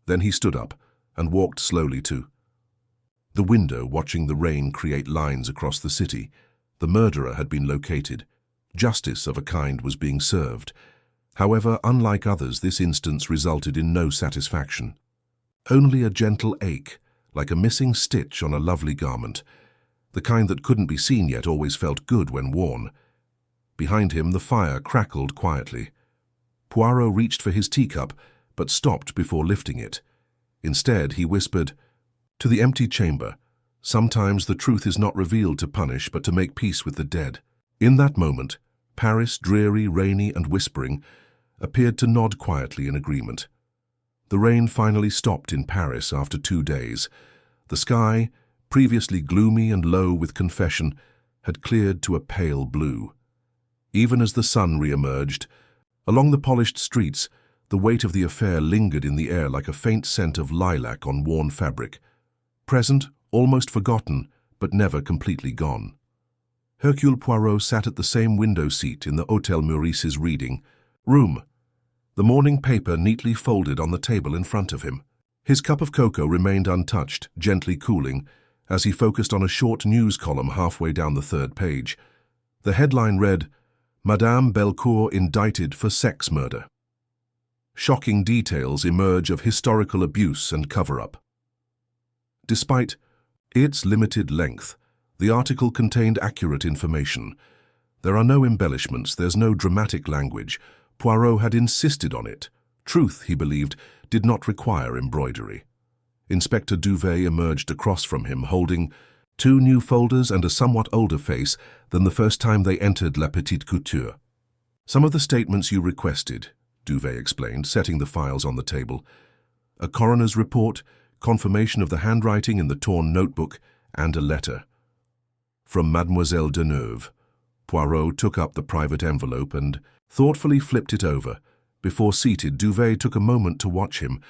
Then he stood up and walked slowly to the window, watching the rain create lines across the city. The murderer had been located. Justice of a kind was being served. However, unlike others, this instance resulted in no satisfaction. Only a gentle ache, like a missing stitch on a lovely garment. The kind that couldn't be seen yet always felt good when worn. Behind him, the fire crackled quietly. Poirot reached for his teacup, but stopped before lifting it. Instead, he whispered, "To the empty chamber. Sometimes the truth is not revealed to punish, but to make peace with the dead." In that moment, Paris, dreary, rainy, and whispering, appeared to nod quietly in agreement. The rain finally stopped in Paris after 2 days. The sky, previously gloomy and low with confession, had cleared to a pale blue. Even as the sun re-emerged, along the polished streets, the weight of the affair lingered in the air like a faint scent of lilac on worn fabric. Present, almost forgotten, but never completely gone. Hercule Poirot sat at the same window seat in the Hôtel Meurice's reading room, the morning paper neatly folded on the table in front of him. His cup of cocoa remained untouched, gently cooling, as he focused on a short news column halfway down the 3rd page. The headline read, "Madame Belcourt indicted for sex murder." Shocking details emerge of historical abuse and cover-up. Despite its limited length, the article contained accurate information. There are no embellishments, there's no dramatic language. Poirot had insisted on it. Truth, he believed, did not require embroidery. Inspector Duvet emerged across from him, holding 2 new folders and a somewhat older face than the first time they entered La Petite Couture. "Some of the statements you requested," Duvet explained, setting the files on the table. "A coroner's report, confirmation of the handwriting in the torn notebook, and a letter." From Mademoiselle Deneuve. Poirot took up the private envelope and thoughtfully flipped it over. Before seated, Duvet took a moment to watch him.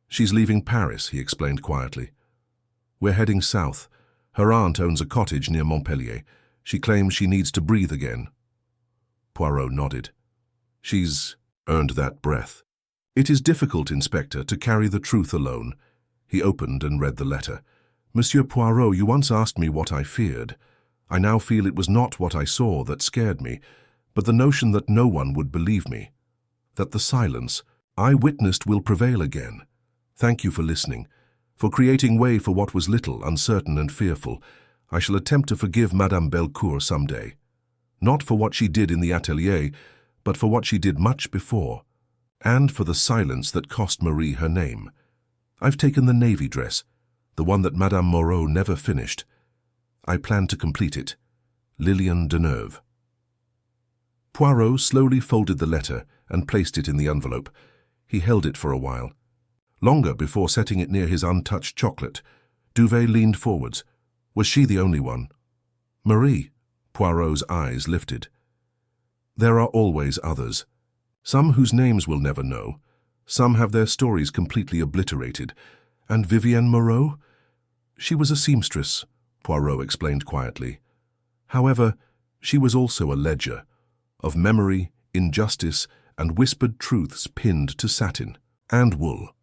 "She's leaving Paris," he explained quietly. "We're heading south. Her aunt owns a cottage near Montpellier. She claims she needs to breathe again." Poirot nodded. "She's earned that breath." "It is difficult, Inspector, to carry the truth alone." He opened and read the letter. "Monsieur Poirot, you once asked me what I feared. I now feel it was not what I saw that scared me, but the notion that no one would believe me. That the silence I witnessed will prevail again. Thank you for listening, for creating way for what was little, uncertain and fearful. I shall attempt to forgive Madame Belcourt someday. Not for what she did in the atelier, but for what she did much before, and for the silence that cost Marie her name. I've taken the navy dress, the one that Madame Moreau never finished. I plan to complete it. Lilian Deneuve." Poirot slowly folded the letter and placed it in the envelope. He held it for a while. Longer before setting it near his untouched chocolate. Duvet leaned forwards. Was she the only one? "Marie." Poirot's eyes lifted. "There are always others. Some whose names we'll never know. Some have their stories completely obliterated. And Vivienne Moreau? She was a seamstress," Poirot explained quietly. "However, she was also a ledger of memory, injustice, and whispered truths pinned to satin and wool.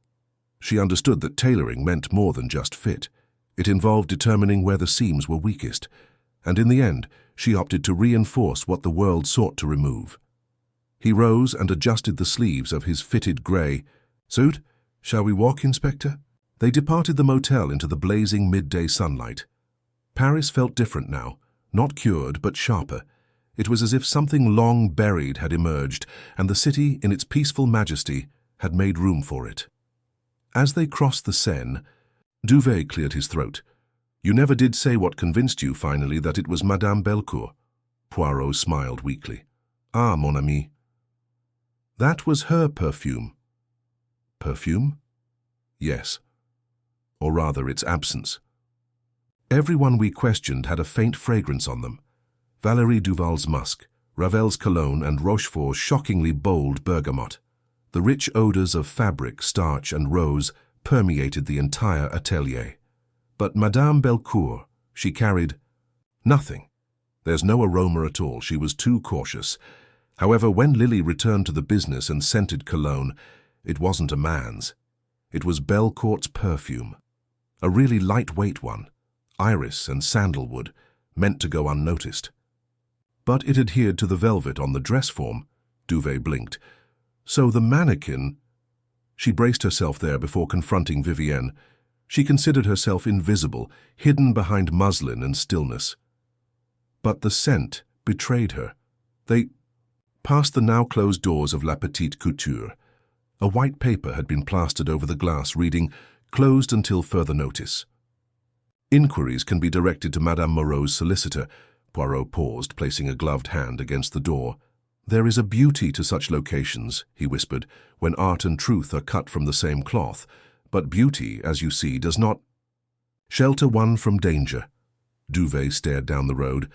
She understood that tailoring meant more than just fit. It involved determining where the seams were weakest, and in the end, she opted to reinforce what the world sought to remove." He rose and adjusted the sleeves of his fitted grey suit. "Shall we walk, Inspector?" They departed the motel into the blazing midday sunlight. Paris felt different now, not cured but sharper. It was as if something long buried had emerged, and the city, in its peaceful majesty, had made room for it. As they crossed the Seine, Duvet cleared his throat. "You never did say what convinced you, finally, that it was Madame Belcourt." Poirot smiled weakly. "Ah, mon ami." "That was her perfume." "Perfume?" "Yes. Or rather, its absence. Everyone we questioned had a faint fragrance on them. Valérie Duval's musk, Ravel's cologne, and Rochefort's shockingly bold bergamot. The rich odors of fabric, starch, and rose permeated the entire atelier. But Madame Belcourt, she carried nothing. There's no aroma at all. She was too cautious. However, when Lily returned to the business and scented cologne, it wasn't a man's. It was Belcourt's perfume. A really lightweight one, iris and sandalwood, meant to go unnoticed. But it adhered to the velvet on the dress form. Duvet blinked. So the mannequin... She braced herself there before confronting Vivienne. She considered herself invisible, hidden behind muslin and stillness. But the scent betrayed her. They passed the now-closed doors of La Petite Couture. A white paper had been plastered over the glass, reading, "Closed until further notice." "Inquiries can be directed to Madame Moreau's solicitor." Poirot paused, placing a gloved hand against the door. "There is a beauty to such locations," he whispered, "when art and truth are cut from the same cloth. But beauty, as you see, does not shelter one from danger." Duvet stared down the road.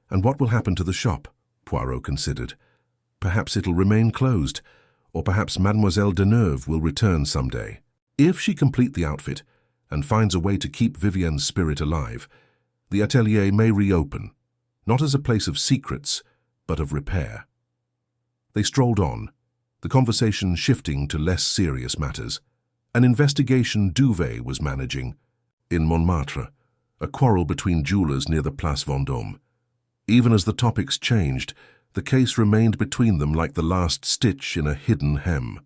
"And what will happen to the shop?" Poirot considered. "Perhaps it'll remain closed, or perhaps Mademoiselle Deneuve will return someday. If she complete the outfit and finds a way to keep Vivienne's spirit alive, the atelier may reopen, not as a place of secrets, but of repair." They strolled on, the conversation shifting to less serious matters. An investigation Duvet was managing in Montmartre, a quarrel between jewelers near the Place Vendôme. Even as the topics changed, the case remained between them like the last stitch in a hidden hem.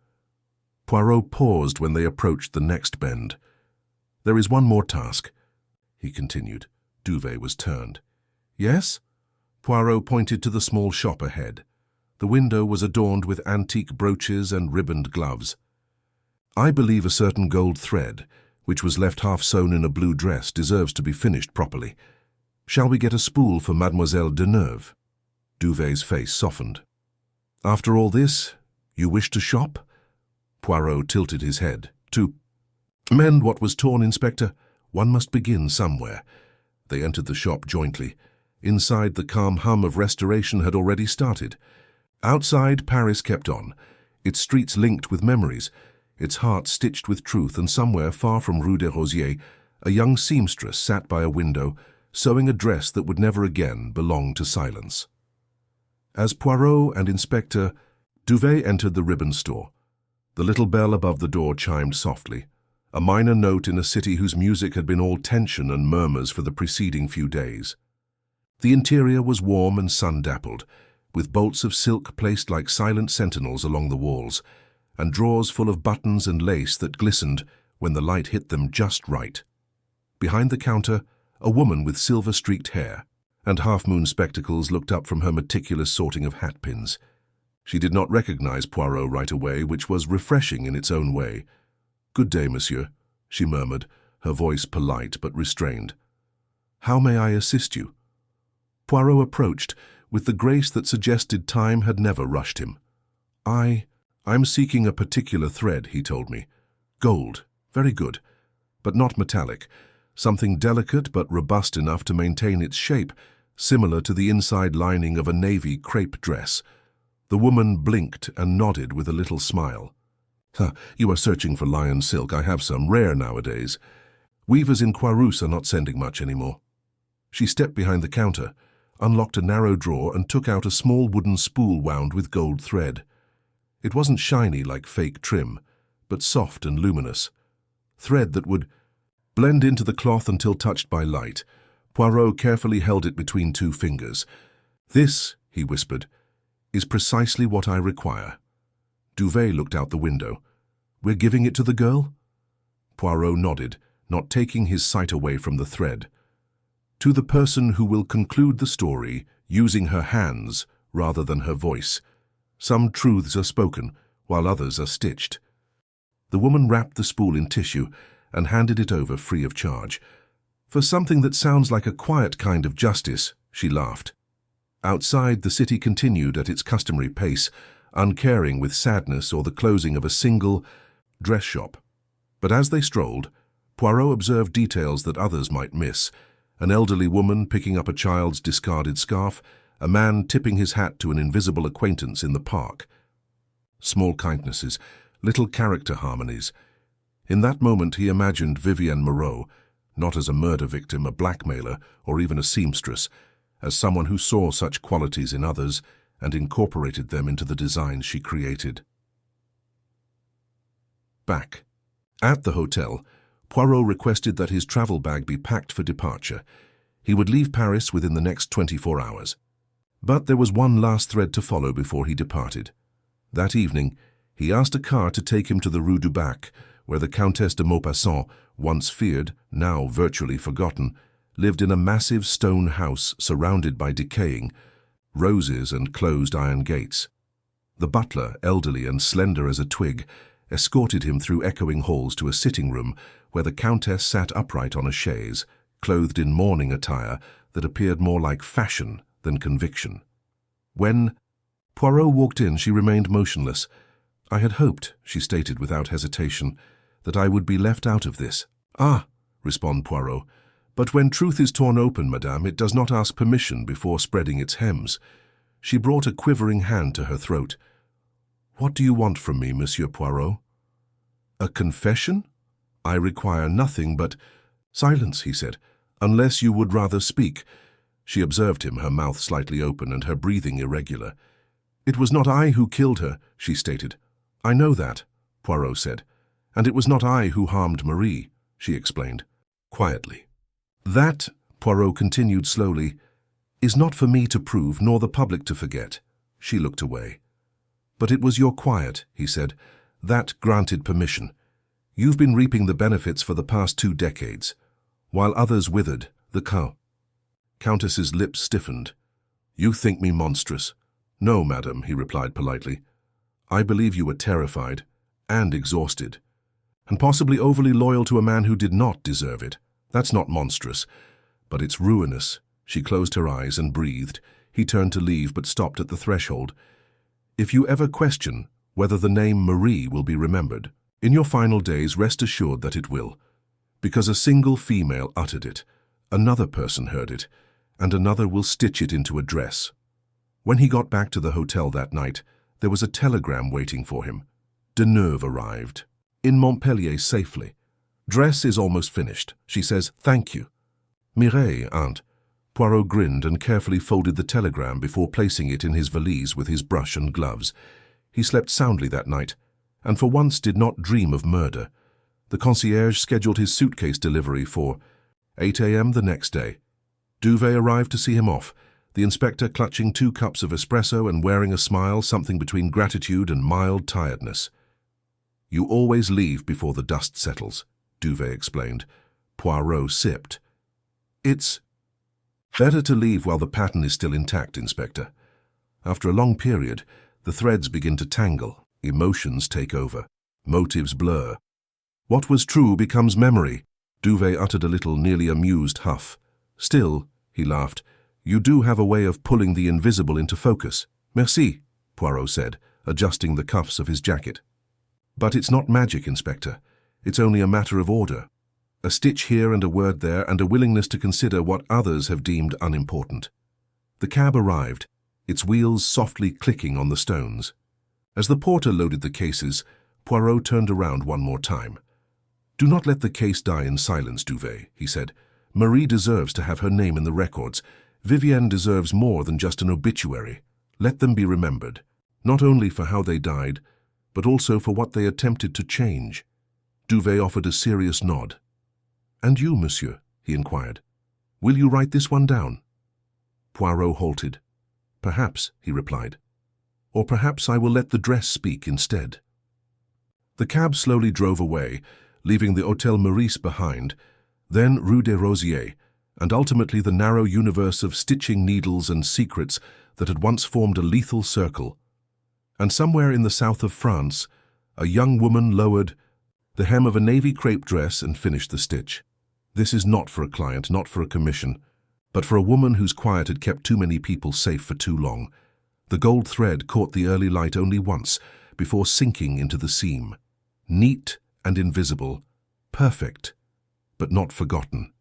Poirot paused when they approached the next bend. "There is one more task," he continued. Duvet was turned. "Yes?" Poirot pointed to the small shop ahead. The window was adorned with antique brooches and ribboned gloves. "I believe a certain gold thread, which was left half sewn in a blue dress, deserves to be finished properly. Shall we get a spool for Mademoiselle Deneuve?" Duvet's face softened. "After all this, you wish to shop?" Poirot tilted his head. "To mend what was torn, Inspector. One must begin somewhere." They entered the shop jointly. Inside, the calm hum of restoration had already started. Outside, Paris kept on, its streets linked with memories, its heart stitched with truth, and somewhere far from Rue des Rosiers, a young seamstress sat by a window, sewing a dress that would never again belong to silence. As Poirot and Inspector Duvet entered the ribbon store, the little bell above the door chimed softly, a minor note in a city whose music had been all tension and murmurs for the preceding few days. The interior was warm and sun-dappled, with bolts of silk placed like silent sentinels along the walls, and drawers full of buttons and lace that glistened when the light hit them just right. Behind the counter, a woman with silver-streaked hair and half-moon spectacles looked up from her meticulous sorting of hat-pins. She did not recognize Poirot right away, which was refreshing in its own way. "Good day, monsieur," she murmured, her voice polite but restrained. "How may I assist you?" Poirot approached, with the grace that suggested time had never rushed him. I'm seeking a particular thread," he told me. "Gold, very good, but not metallic. Something delicate but robust enough to maintain its shape, similar to the inside lining of a navy crepe dress." The woman blinked and nodded with a little smile. "You are searching for lion silk. I have some, rare nowadays. Weavers in Croix-Rousse are not sending much anymore." She stepped behind the counter, unlocked a narrow drawer, and took out a small wooden spool wound with gold thread. It wasn't shiny like fake trim, but soft and luminous. Thread that would blend into the cloth until touched by light. Poirot carefully held it between two fingers. "This," he whispered, "is precisely what I require." Duvet looked out the window. "We're giving it to the girl?" Poirot nodded, not taking his sight away from the thread. "To the person who will conclude the story using her hands rather than her voice. Some truths are spoken, while others are stitched. The woman wrapped the spool in tissue and handed it over free of charge. "For something that sounds like a quiet kind of justice," she laughed. Outside, the city continued at its customary pace, uncaring with sadness or the closing of a single dress shop. But as they strolled, Poirot observed details that others might miss: an elderly woman picking up a child's discarded scarf, a man tipping his hat to an invisible acquaintance in the park. Small kindnesses, little character harmonies. In that moment he imagined Vivienne Moreau, not as a murder victim, a blackmailer, or even a seamstress, as someone who saw such qualities in others and incorporated them into the designs she created. Back. At the hotel, Poirot requested that his travel bag be packed for departure. He would leave Paris within the next 24 hours. But there was one last thread to follow before he departed. That evening, he asked a car to take him to the Rue du Bac, where the Countess de Maupassant, once feared, now virtually forgotten, lived in a massive stone house surrounded by decaying roses and closed iron gates. The butler, elderly and slender as a twig, escorted him through echoing halls to a sitting room where the Countess sat upright on a chaise, clothed in mourning attire that appeared more like fashion than conviction. When Poirot walked in, she remained motionless. "I had hoped," she stated without hesitation, "that I would be left out of this." "Ah," responded Poirot, "but when truth is torn open, madame, it does not ask permission before spreading its hems." She brought a quivering hand to her throat. "What do you want from me, Monsieur Poirot?" "A confession? I require nothing but—" "Silence," he said, "unless you would rather speak." She observed him, her mouth slightly open and her breathing irregular. "It was not I who killed her," she stated. "I know that," Poirot said. "And it was not I who harmed Marie," she explained, quietly. "That," Poirot continued slowly, "is not for me to prove nor the public to forget." She looked away. "But it was your quiet," he said. "That granted permission. You've been reaping the benefits for the past 2 decades. While others withered, the Countess's lips stiffened. "You think me monstrous." "No, madam," he replied politely. "I believe you were terrified and exhausted, and possibly overly loyal to a man who did not deserve it. That's not monstrous, but it's ruinous." She closed her eyes and breathed. He turned to leave but stopped at the threshold. "If you ever question whether the name Marie will be remembered, in your final days rest assured that it will, because a single female uttered it, another person heard it, and another will stitch it into a dress." When he got back to the hotel that night, there was a telegram waiting for him. Deneuve arrived. "In Montpellier safely. Dress is almost finished. She says, 'Thank you.'" "Mireille, aunt." Poirot grinned and carefully folded the telegram before placing it in his valise with his brush and gloves. He slept soundly that night, and for once did not dream of murder. The concierge scheduled his suitcase delivery for 8 a.m. the next day. Duvet arrived to see him off, the inspector clutching 2 cups of espresso and wearing a smile, something between gratitude and mild tiredness. "You always leave before the dust settles," Duvet explained. Poirot sipped. "It's better to leave while the pattern is still intact, Inspector. After a long period, the threads begin to tangle, emotions take over, motives blur. What was true becomes memory." Duvet uttered a little, nearly amused huff. "Still," he laughed, "you do have a way of pulling the invisible into focus." "Merci," Poirot said, adjusting the cuffs of his jacket. "But it's not magic, Inspector. It's only a matter of order. A stitch here and a word there, and a willingness to consider what others have deemed unimportant." The cab arrived, its wheels softly clicking on the stones. As the porter loaded the cases, Poirot turned around one more time. "Do not let the case die in silence, Duvet," he said. "Marie deserves to have her name in the records. Vivienne deserves more than just an obituary. Let them be remembered, not only for how they died, but also for what they attempted to change." Duvet offered a serious nod. "And you, monsieur?" he inquired. "Will you write this one down?" Poirot halted. "Perhaps," he replied. "Or perhaps I will let the dress speak instead." The cab slowly drove away, leaving the Hôtel Meurice behind, then Rue des Rosiers, and ultimately the narrow universe of stitching needles and secrets that had once formed a lethal circle. And somewhere in the south of France, a young woman lowered the hem of a navy crepe dress and finished the stitch. This is not for a client, not for a commission, but for a woman whose quiet had kept too many people safe for too long. The gold thread caught the early light only once, before sinking into the seam. Neat and invisible, perfect, but not forgotten.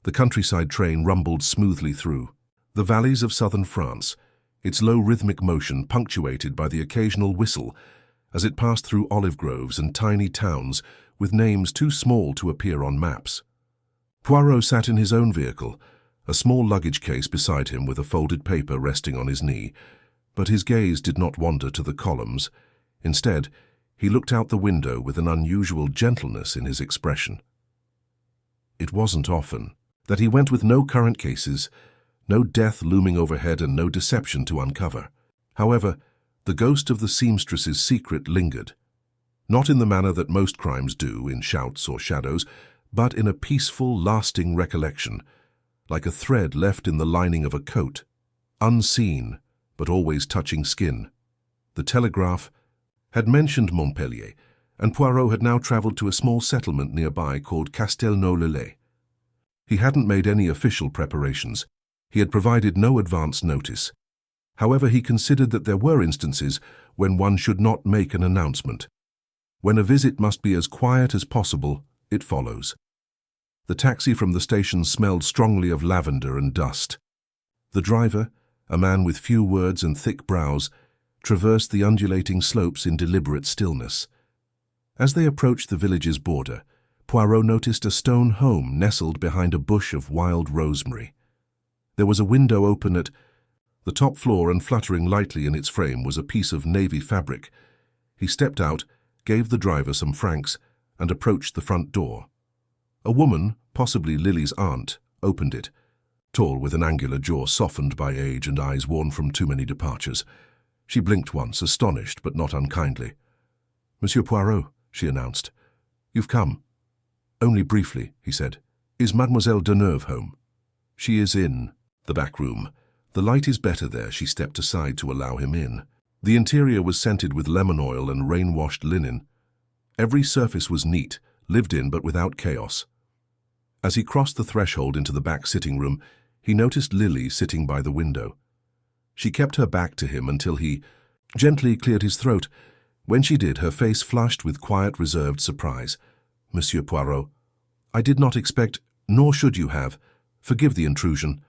The countryside train rumbled smoothly through. The valleys of southern France, its low rhythmic motion punctuated by the occasional whistle as it passed through olive groves and tiny towns with names too small to appear on maps. Poirot sat in his own vehicle, a small luggage case beside him with a folded paper resting on his knee, but his gaze did not wander to the columns. Instead, he looked out the window with an unusual gentleness in his expression. It wasn't often that he went with no current cases, no death looming overhead and no deception to uncover. However, the ghost of the seamstress's secret lingered, not in the manner that most crimes do, in shouts or shadows, but in a peaceful, lasting recollection, like a thread left in the lining of a coat, unseen but always touching skin. The Telegraph had mentioned Montpellier, and Poirot had now travelled to a small settlement nearby called Castelnau-le-Lay. He hadn't made any official preparations. He had provided no advance notice. However, he considered that there were instances when one should not make an announcement. When a visit must be as quiet as possible, it follows. The taxi from the station smelled strongly of lavender and dust. The driver, a man with few words and thick brows, traversed the undulating slopes in deliberate stillness. As they approached the village's border, Poirot noticed a stone home nestled behind a bush of wild rosemary. There was a window open at the top floor, and fluttering lightly in its frame was a piece of navy fabric. He stepped out, gave the driver some francs, and approached the front door. A woman, possibly Lily's aunt, opened it, tall with an angular jaw softened by age and eyes worn from too many departures. She blinked once, astonished but not unkindly. "Monsieur Poirot," she announced. "You've come." "Only briefly," he said. "Is Mademoiselle Deneuve home?" "She is in the back room. The light is better there." She stepped aside to allow him in. The interior was scented with lemon oil and rain-washed linen. Every surface was neat, lived in but without chaos. As he crossed the threshold into the back sitting room, he noticed Lily sitting by the window. She kept her back to him until he gently cleared his throat. When she did, her face flushed with quiet, reserved surprise. "Monsieur Poirot, I did not expect, nor should you have. Forgive the intrusion."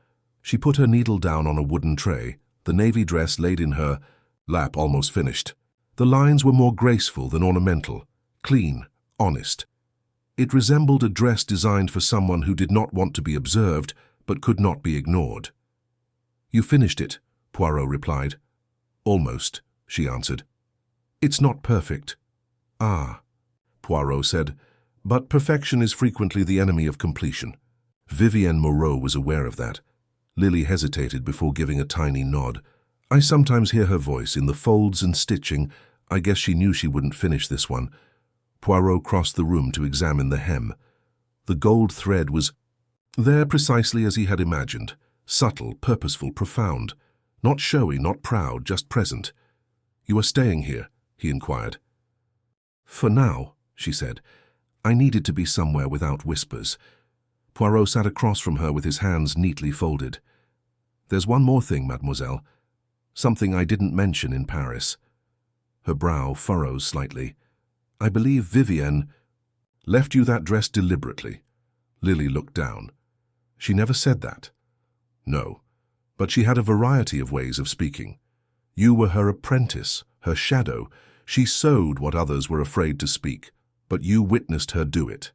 She put her needle down on a wooden tray, the navy dress laid in her lap almost finished. The lines were more graceful than ornamental, clean, honest. It resembled a dress designed for someone who did not want to be observed, but could not be ignored. "You finished it," Poirot replied. "Almost," she answered. "It's not perfect." "Ah," Poirot said, "but perfection is frequently the enemy of completion." Vivienne Moreau was aware of that. Lily hesitated before giving a tiny nod. "I sometimes hear her voice in the folds and stitching. I guess she knew she wouldn't finish this one." Poirot crossed the room to examine the hem. The gold thread was there precisely as he had imagined, subtle, purposeful, profound. Not showy, not proud, just present. "You are staying here?" he inquired. "For now," she said. "I needed to be somewhere without whispers." Poirot sat across from her with his hands neatly folded. "There's one more thing, mademoiselle. Something I didn't mention in Paris." Her brow furrows slightly. "I believe Vivienne left you that dress deliberately." Lily looked down. "She never said that." "No, but she had a variety of ways of speaking. You were her apprentice, her shadow. She sewed what others were afraid to speak, but you witnessed her do it.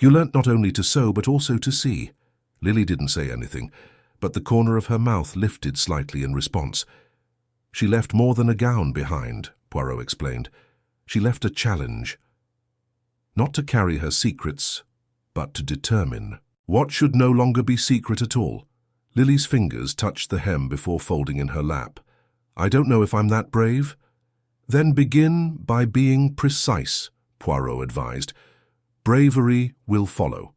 You learnt not only to sew, but also to see." Lily didn't say anything, but the corner of her mouth lifted slightly in response. "She left more than a gown behind," Poirot explained. "She left a challenge. Not to carry her secrets, but to determine what should no longer be secret at all." Lily's fingers touched the hem before folding in her lap. "I don't know if I'm that brave." "Then begin by being precise," Poirot advised. "Bravery will follow."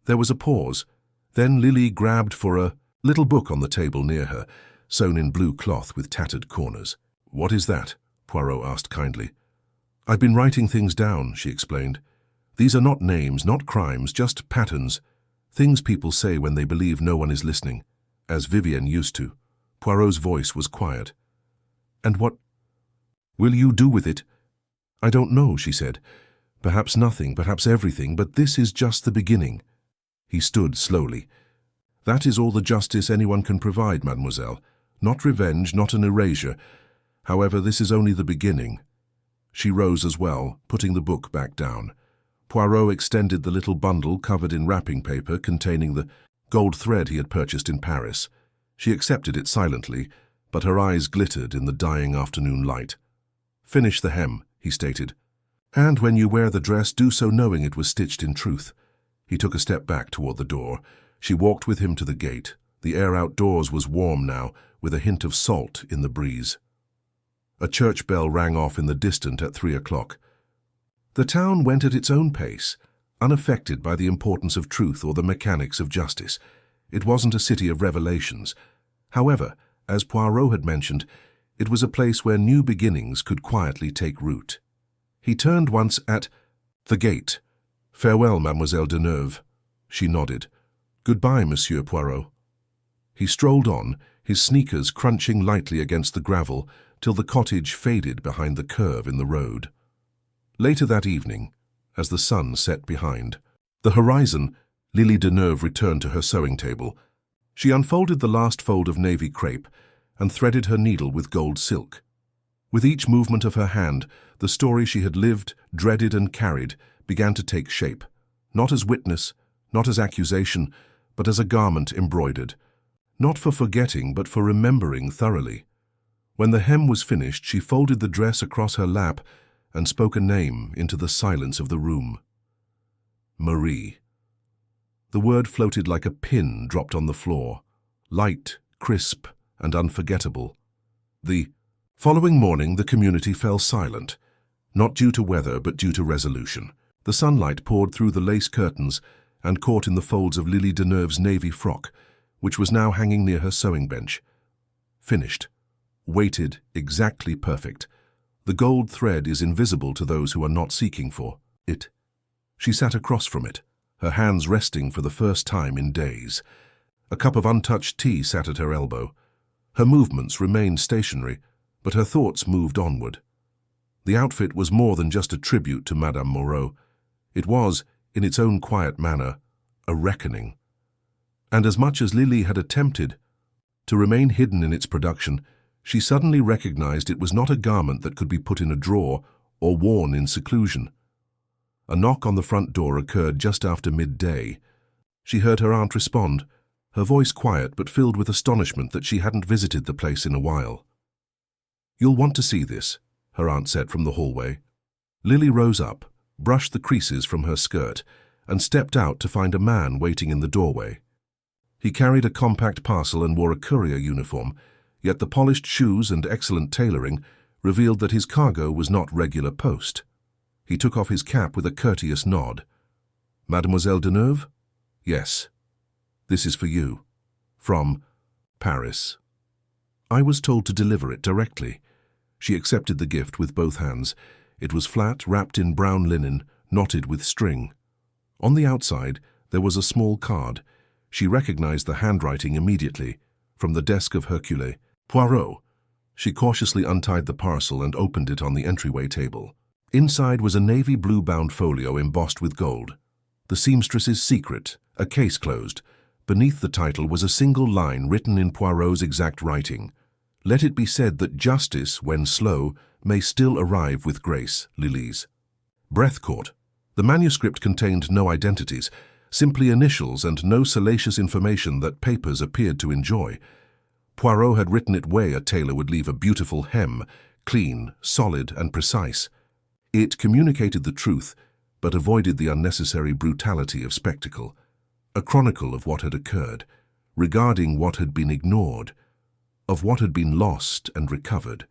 There was a pause. Then Lily grabbed for a little book on the table near her, sewn in blue cloth with tattered corners. "What is that?" Poirot asked kindly. "I've been writing things down," she explained. "These are not names, not crimes, just patterns. Things people say when they believe no one is listening, as Vivienne used to." Poirot's voice was quiet. "And what will you do with it?" "I don't know," she said. "Perhaps nothing, perhaps everything, but this is just the beginning." He stood slowly. "That is all the justice anyone can provide, mademoiselle. Not revenge, not an erasure. However, this is only the beginning." She rose as well, putting the book back down. Poirot extended the little bundle covered in wrapping paper containing the gold thread he had purchased in Paris. She accepted it silently, but her eyes glittered in the dying afternoon light. "Finish the hem," he stated. "And when you wear the dress, do so knowing it was stitched in truth." He took a step back toward the door. She walked with him to the gate. The air outdoors was warm now, with a hint of salt in the breeze. A church bell rang off in the distance at 3 o'clock. The town went at its own pace, unaffected by the importance of truth or the mechanics of justice. It wasn't a city of revelations. However, as Poirot had mentioned, it was a place where new beginnings could quietly take root. He turned once at the gate. "Farewell, Mademoiselle Deneuve." She nodded. "Goodbye, Monsieur Poirot." He strolled on, his sneakers crunching lightly against the gravel, till the cottage faded behind the curve in the road. Later that evening, as the sun set behind the horizon, Lily Deneuve returned to her sewing table. She unfolded the last fold of navy crepe and threaded her needle with gold silk. With each movement of her hand, the story she had lived, dreaded and carried began to take shape, not as witness, not as accusation, but as a garment embroidered, not for forgetting but for remembering thoroughly. When the hem was finished, she folded the dress across her lap and spoke a name into the silence of the room. Marie. The word floated like a pin dropped on the floor, light, crisp, and unforgettable. The following morning, the community fell silent, not due to weather but due to resolution. The sunlight poured through the lace curtains and caught in the folds of Lily Deneuve's navy frock, which was now hanging near her sewing bench. Finished. Weighted, exactly perfect. The gold thread is invisible to those who are not seeking for it. She sat across from it, her hands resting for the first time in days. A cup of untouched tea sat at her elbow. Her movements remained stationary, but her thoughts moved onward. The outfit was more than just a tribute to Madame Moreau. It was, in its own quiet manner, a reckoning. And as much as Lily had attempted to remain hidden in its production, she suddenly recognized it was not a garment that could be put in a drawer or worn in seclusion. A knock on the front door occurred just after midday. She heard her aunt respond, her voice quiet but filled with astonishment that she hadn't visited the place in a while. "You'll want to see this," her aunt said from the hallway. Lily rose up, brushed the creases from her skirt, and stepped out to find a man waiting in the doorway. He carried a compact parcel and wore a courier uniform, yet the polished shoes and excellent tailoring revealed that his cargo was not regular post. He took off his cap with a courteous nod. "Mademoiselle Deneuve?" "Yes. This is for you. From Paris." "I was told to deliver it directly." She accepted the gift with both hands. It was flat, wrapped in brown linen, knotted with string. On the outside, there was a small card. She recognized the handwriting immediately, from the desk of Hercule Poirot. She cautiously untied the parcel and opened it on the entryway table. Inside was a navy blue-bound folio embossed with gold. "The Seamstress's Secret, a case closed." Beneath the title was a single line written in Poirot's exact writing. "Let it be said that justice, when slow, may still arrive with grace, Lilies." Breath caught. The manuscript contained no identities, simply initials and no salacious information that papers appeared to enjoy. Poirot had written it way a tailor would leave a beautiful hem, clean, solid, and precise. It communicated the truth, but avoided the unnecessary brutality of spectacle. A chronicle of what had occurred, regarding what had been ignored, of what had been lost and recovered.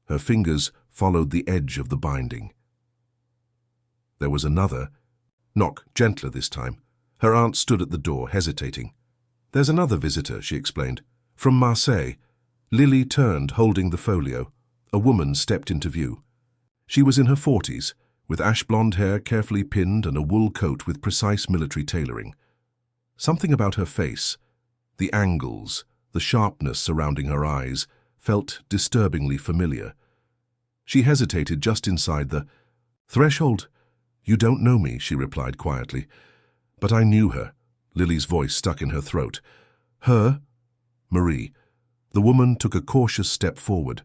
Her fingers followed the edge of the binding. There was another knock, gentler this time. Her aunt stood at the door, hesitating. "There's another visitor," she explained. "From Marseille." Lily turned, holding the folio. A woman stepped into view. She was in her 40s, with ash-blonde hair carefully pinned and a wool coat with precise military tailoring. Something about her face, the angles, the sharpness surrounding her eyes, felt disturbingly familiar. She hesitated just inside the threshold. "You don't know me," she replied quietly. "But I knew her." Lily's voice stuck in her throat. "Her?" "Marie." The woman took a cautious step forward.